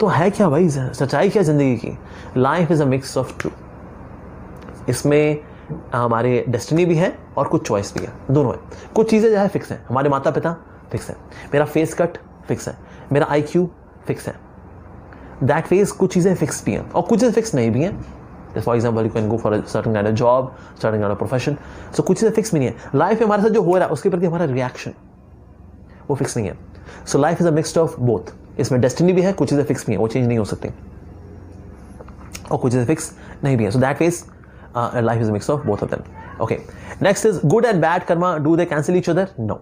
तो है क्या भाई, सच्चाई क्या जिंदगी की? Life is a mix of true. इसमें हमारे डेस्टिनी भी है और कुछ चॉइस भी है, दोनों है। कुछ चीज़ें जो है फिक्स है, हमारे माता पिता फिक्स है, मेरा फेस कट फिक्स है, मेरा IQ फिक्स है, दैट फेस। कुछ चीज़ें फिक्स भी हैं और कुछ चीज़ें फिक्स नहीं भी हैं। For example you can go for certain kind of job, certain kind of profession. So कुछ चीज़ें फिक्स भी नहीं है। लाइफ में हमारे साथ जो हो रहा है उसके प्रति हमारा रिएक्शन वो फिक्स नहीं है। So life is a mixed of both. इसमें डेस्टिनी भी है, कुछ चीज़ें फिक्स भी हैं, वो चेंज नहीं हो सकती, और कुछ चीज़ें फिक्स नहीं भी है। So that face life is a mix of both of them. Okay, next is good and bad karma, do they cancel each other? No.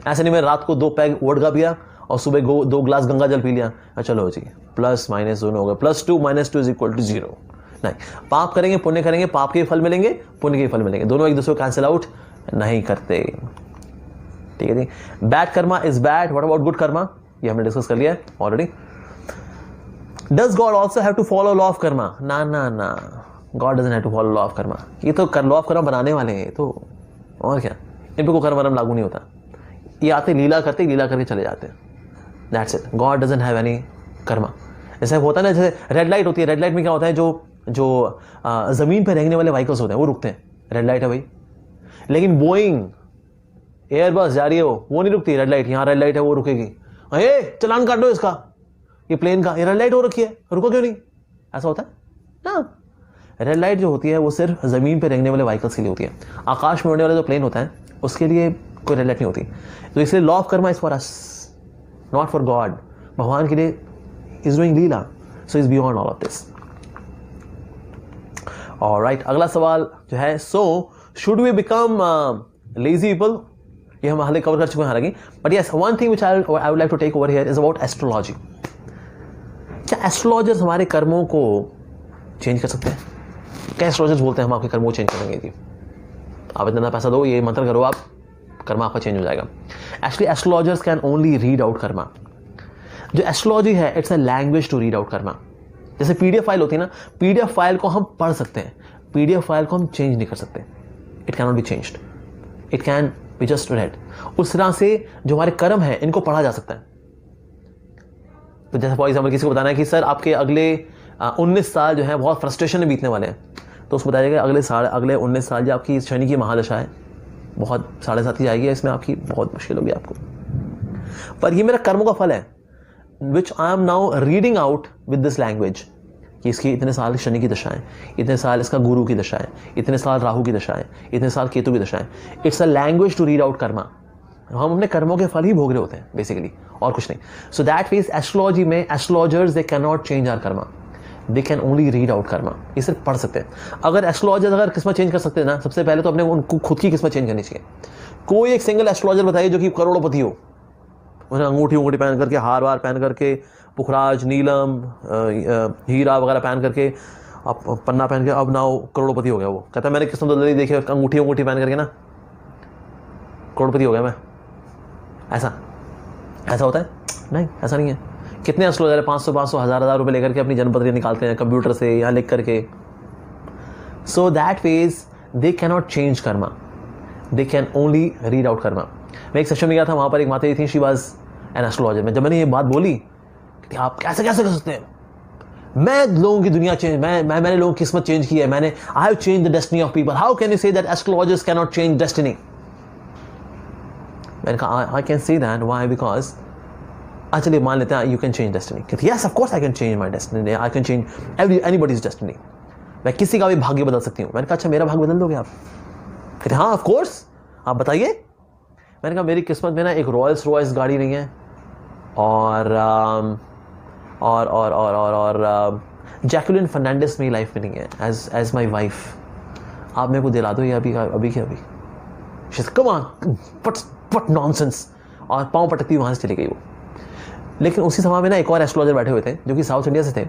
ऐसे नहीं मैं रात को 2 पैग वोडका पिया और सुबह 2 ग्लास गंगा जल पी लिया, चलो जी प्लस माइनस दोनों हो गए, +2 - 2 इज इक्वल टू 0। नहीं, पाप करेंगे पुण्य करेंगे, पाप के फल मिलेंगे, पुण्य के फल मिलेंगे, दोनों एक दूसरे को कैंसिल आउट नहीं करते। ठीक है जी। Bad karma is bad, what about good karma? ये हमने डिस्कस कर लिया है already. Does God also have to follow law of karma? ना ना ना, God doesn't have to follow law of karma. ये तो लॉ ऑफ कर्मा बनाने वाले हैं तो, और क्या, इन पे कोई कर्म वर्म लागू नहीं होता। ये आते लीला करके चले जाते हैं, that's it. God doesn't have any Karma. जैसे होता है ना, जैसे रेड लाइट होती है, रेड लाइट में क्या होता है, जो ज़मीन पर रेंगने वाले व्हीकल्स होते हैं वो रुकते हैं, रेड लाइट है भाई। लेकिन बोइंग एयरबस जा रही है वो नहीं रुकती, रेड लाइट, यहाँ रेड लाइट है वो रुकेगी, ए चलान काट दो इसका, ये प्लेन का, ये रेड लाइट हो रखी है, रुको क्यों नहीं? ऐसा होता है ना। रेड लाइट जो होती है वो सिर्फ ज़मीन पर रेंगने वाले व्हीकल्स के लिए होती है। आकाश में उड़ने वाला जो प्लेन होता है उसके लिए कोई रेड लाइट नहीं होती। तो इसलिए law of karma is for us, not for god. भगवान के लिए is doing leela, so is beyond all of this. Alright, अगला सवाल जो है, so should we become lazy people? ये हम हाल कवर कर चुके हैं हालांकि, but yes, one thing which I would like to take over here is about astrology. क्या एस्ट्रोलॉजर्स हमारे कर्मों को चेंज कर सकते हैं? क्या एस्ट्रोलॉजर्स बोलते हैं हम आपके कर्मों को चेंज करेंगे जी, आप इतना पैसा दो, ये मंत्र करो, आप कर्मा आपका चेंज हो जाएगा। Actually astrologers can only read out karma. जो एस्ट्रोलॉजी है it's a language to read out karma. जैसे PDF फाइल होती है ना, PDF फाइल को हम पढ़ सकते हैं, PDF फाइल को हम चेंज नहीं कर सकते। It can not be changed, it can be just red. उस तरह से जो हमारे कर्म है इनको पढ़ा जा सकता है। तो जैसे फॉर एग्जाम्पल किसी को बताना है कि सर आपके अगले 19 साल जो है बहुत फ्रस्ट्रेशन में बीतने वाले हैं, तो उसको बताया जाएगा अगले 19 साल जो आपकी शनि की महादशा है, बहुत 7.5 की जाएगी, इसमें आपकी बहुत मुश्किल होगी आपको, पर ये मेरा कर्मों का फल है, which I am now reading out with this language, कि इसकी इतने साल शनि की दशा है, इतने साल इसका गुरु की दशा है, इतने साल राहु की दशा है, इतने साल केतु की दशा है। It's a language to read out karma. हम अपने कर्मों के फल ही भोग रहे होते हैं बेसिकली, और कुछ नहीं। सो दैट मीन्स एस्ट्रोलॉजी में astrologers they can not change our karma, they can only read out karma. ये सिर्फ पढ़ सकते हैं। अगर एस्ट्रोलॉजर्स अगर किस्मत चेंज कर सकते हैं ना, सबसे पहले तो अपने उनको खुद की किस्मत चेंज करनी चाहिए। कोई एक सिंगल एस्ट्रोलॉजर बताइए जो कि करोड़पति हो, उन्हें अंगूठी पहन करके, हार वार पहन करके, पुखराज, नीलम, हीरा वगैरह पहन करके, अब पन्ना पहन के, अब ना करोड़पति हो गया। वो कहता है मैंने किस्मत बदली, देखिए अंगूठी पहन करके ना करोड़पति हो गया मैं। ऐसा होता है? नहीं, ऐसा नहीं है। कितने एस्ट्रोलॉजर 500 1000 रुपए लेकर के अपनी जन्मपत्री निकालते हैं कंप्यूटर से, यहाँ लिख करके। So that veg they can not change Karma, they can only read out Karma. मैं एक सेशन में गया था, वहां पर एक माता जी थी, शी वाज एन एस्ट्रोलॉजर। में जब मैंने ये बात बोली कि आप कैसे कर सकते हैं, मैं लोगों की दुनिया चेंज, मैंने लोगों की किस्मत चेंज की है, I have change the destiny of people, how can you say that astrologers can not change destiny? मैंने कहा I can say that, why? Because चलिए मान लेते हैं यू कैन चेंज डेस्टिनी। कहती yes of course I can change my destiny, I can change anybody's destiny. मैं किसी का भी भाग्य बदल सकती हूँ। मैंने कहा अच्छा मेरा भाग्य बदल दोगे आप? कहते हाँ ऑफ कोर्स, आप बताइए। मैंने कहा मेरी किस्मत में ना एक रॉयल्स रॉयस गाड़ी नहीं है और जैकुलिन फर्नांडिस मेरी लाइफ में नहीं है एज माई वाइफ, आप मेरे को दिला दो ये अभी अभी के अभी। कम ऑन, व्हाट नॉनसेंस, और पाँव पटकती वहाँ से चली गई वो। लेकिन उसी समय में ना एक और एस्ट्रोलॉजर बैठे हुए थे जो कि साउथ इंडिया से थे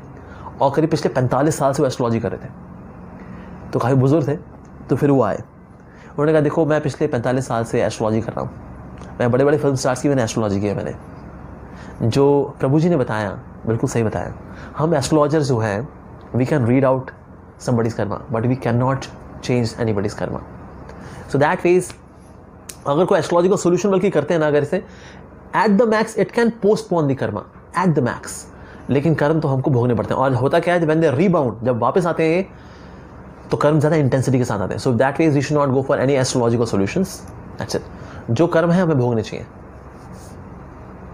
और करीब पिछले 45 साल से वो एस्ट्रोलॉजी कर रहे थे, तो काफ़ी बुजुर्ग थे। तो फिर वो आए, उन्होंने कहा देखो मैं पिछले 45 साल से एस्ट्रोलॉजी कर रहा हूँ, मैं बड़े बड़े फिल्म स्टार्स की मैंने एस्ट्रोलॉजी की है, मैंने जो प्रभु जी ने बताया बिल्कुल सही बताया। हम एस्ट्रोलॉजर्स जो हैं we can read out somebody's karma but we can not change anybody's karma. So that means अगर कोई एस्ट्रोलॉजी का सोल्यूशन बल्कि करते हैं ना अगर इसे, at the max it can postpone the Karma at the max, लेकिन कर्म तो हमको भोगने पड़ते हैं। और होता क्या है, व्हेन दे रीबाउंड, जब वापस आते हैं तो कर्म ज़्यादा इंटेंसिटी के साथ आते हैं। So that means we should not go for any astrological solutions, that's it. जो कर्म है हमें भोगने चाहिए,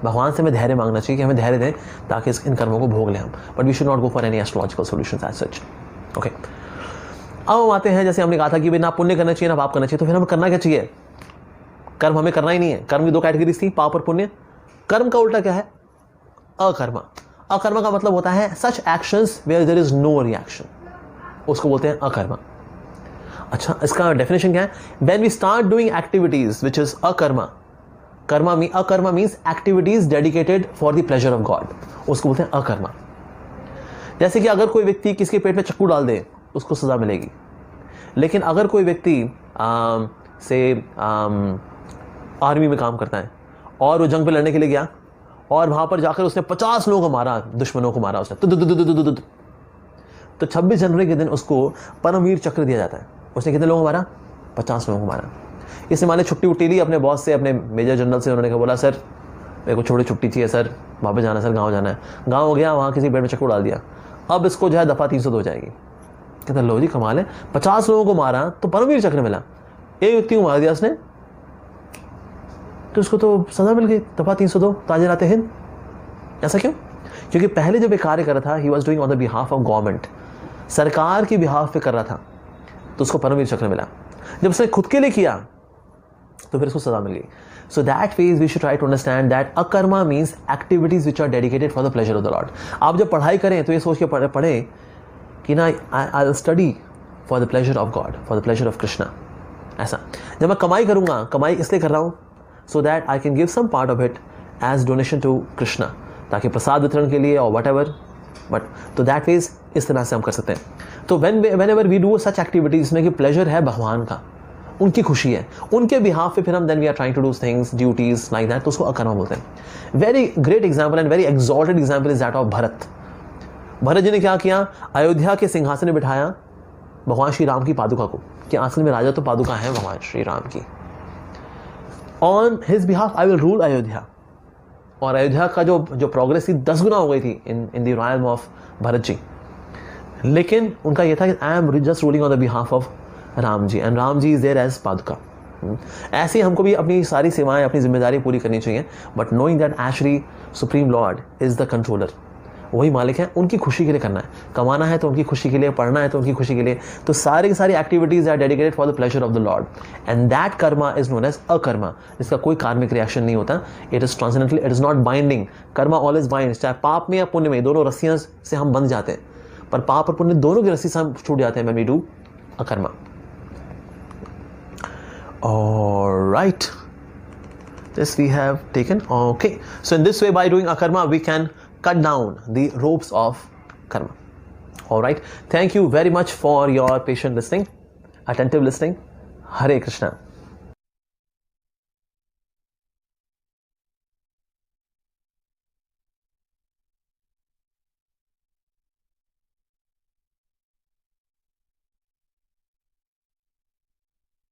भगवान से हमें धैर्य मांगना चाहिए कि हमें धैर्य दें ताकि इन कर्मों को भोग लें हम, but we should not go for any astrological solutions as such. Okay, अब हम आते हैं, जैसे हमने कहा था कि भाई ना पुण्य करना चाहिए ना पाप करना चाहिए, तो फिर हमें करना क्या चाहिए? कर्म हमें करना ही नहीं है। कर्म की दो कैटेगरीज थी, पाप और पुण्य। कर्म का उल्टा क्या है? अकर्मा। अकर्मा का मतलब होता है such actions where there is no reaction, उसको बोलते हैं अकर्मा। अच्छा, इसका डेफिनेशन क्या है? When we start doing activities which is akarma, akarma means activities dedicated for the pleasure of God, उसको बोलते हैं अकर्मा। जैसे कि अगर कोई व्यक्ति किसी के पेट में चक्कू डाल दे उसको सजा मिलेगी, लेकिन अगर कोई व्यक्ति आर्मी में काम करता है और वो जंग पे लड़ने के लिए गया और वहां पर जाकर उसने 50 लोगों को मारा, दुश्मनों को मारा उसने, तो 26 जनवरी के दिन उसको परमवीर चक्र दिया जाता है। उसने कितने लोगों को मारा? 50 लोगों को मारा। इसने माने छुट्टी उट्टी ली अपने बॉस से, अपने मेजर जनरल से, उन्होंने बोला सर मेरे को छोटी छुट्टी चाहिए सर, वापस जाना सर, गाँव जाना है। गाँव गया, वहाँ किसी पेड़ में चक्कू डाल दिया, अब इसको जो है दफ़ा 302 हो जाएगी। कहता लो जी कमाल है, 50 लोगों को मारा तो परमवीर चक्र मिला, एक व्यक्ति को मार दिया उसने तो उसको तो सजा मिल गई, दफ़ा 302, ताज-ए-रात हिंद। ऐसा क्यों? क्योंकि पहले जब ये कार्य कर रहा था he was doing on the behalf of government, सरकार की बिहाफ पे कर रहा था, तो उसको परमवीर चक्र मिला। जब उसने खुद के लिए किया तो फिर उसको सजा मिल गई। So that phase we should try to understand that akarma means activities which are dedicated for the pleasure of the lord. आप जब पढ़ाई करें तो ये सोच के पढ़ें कि ना I will study for the pleasure of God, for the pleasure of Krishna. ऐसा जब मैं कमाई करूंगा, कमाई इसलिए कर रहा हूँ so that I can give some part of it as donation to Krishna, ताकि प्रसाद वितरण के लिए और वट एवर, बट तो दैट मीन्स इस तरह से हम कर सकते हैं। तो whenever we do such activities जिसमें कि प्लेजर है भगवान का, उनकी खुशी है, उनके बिहाफ पे फिर हम then we are trying to do things, duties like that, तो उसको अकर्मा बोलते हैं। Very great example and very exalted example is that of Bharat. Bharat ji ने क्या किया? अयोध्या के सिंहासन में बिठाया भगवान श्री राम की पादुका को, कि आसन में राजा तो पादुका है भगवान श्री राम की। On his behalf I will rule Ayodhya. और अयोध्या का जो प्रोग्रेस थी 10 गुना हो गई थी in the royal of Bharat ji. लेकिन उनका यह था कि I am just ruling on the behalf of Ram ji and Ram ji is there as paduka. ऐसे हमको भी अपनी सारी सेवाएं, अपनी जिम्मेदारी पूरी करनी चाहिए, but knowing that actually supreme Lord is the controller, वही मालिक है, उनकी खुशी के लिए करना है। कमाना है तो उनकी खुशी के लिए, पढ़ना है तो उनकी खुशी के लिए, तो सारी की सारी activities are dedicated for the pleasure of the lord and that karma is known as akarma, जिसका कोई कार्मिक रिएक्शन नहीं होता। It is transcendental, it is not binding. Karma always binds, चाहे पाप में या पुण्य में, दोनों रस्सियों से हम बंध जाते हैं, पर पाप और पुण्य दोनों की रस्सी से हम छूट जाते हैं when we do akarma. Alright, this we have taken. Okay, so in this way, by doing akarma, we can cut down the ropes of karma. Alright, thank you very much for your patient listening, attentive listening. Hare Krishna.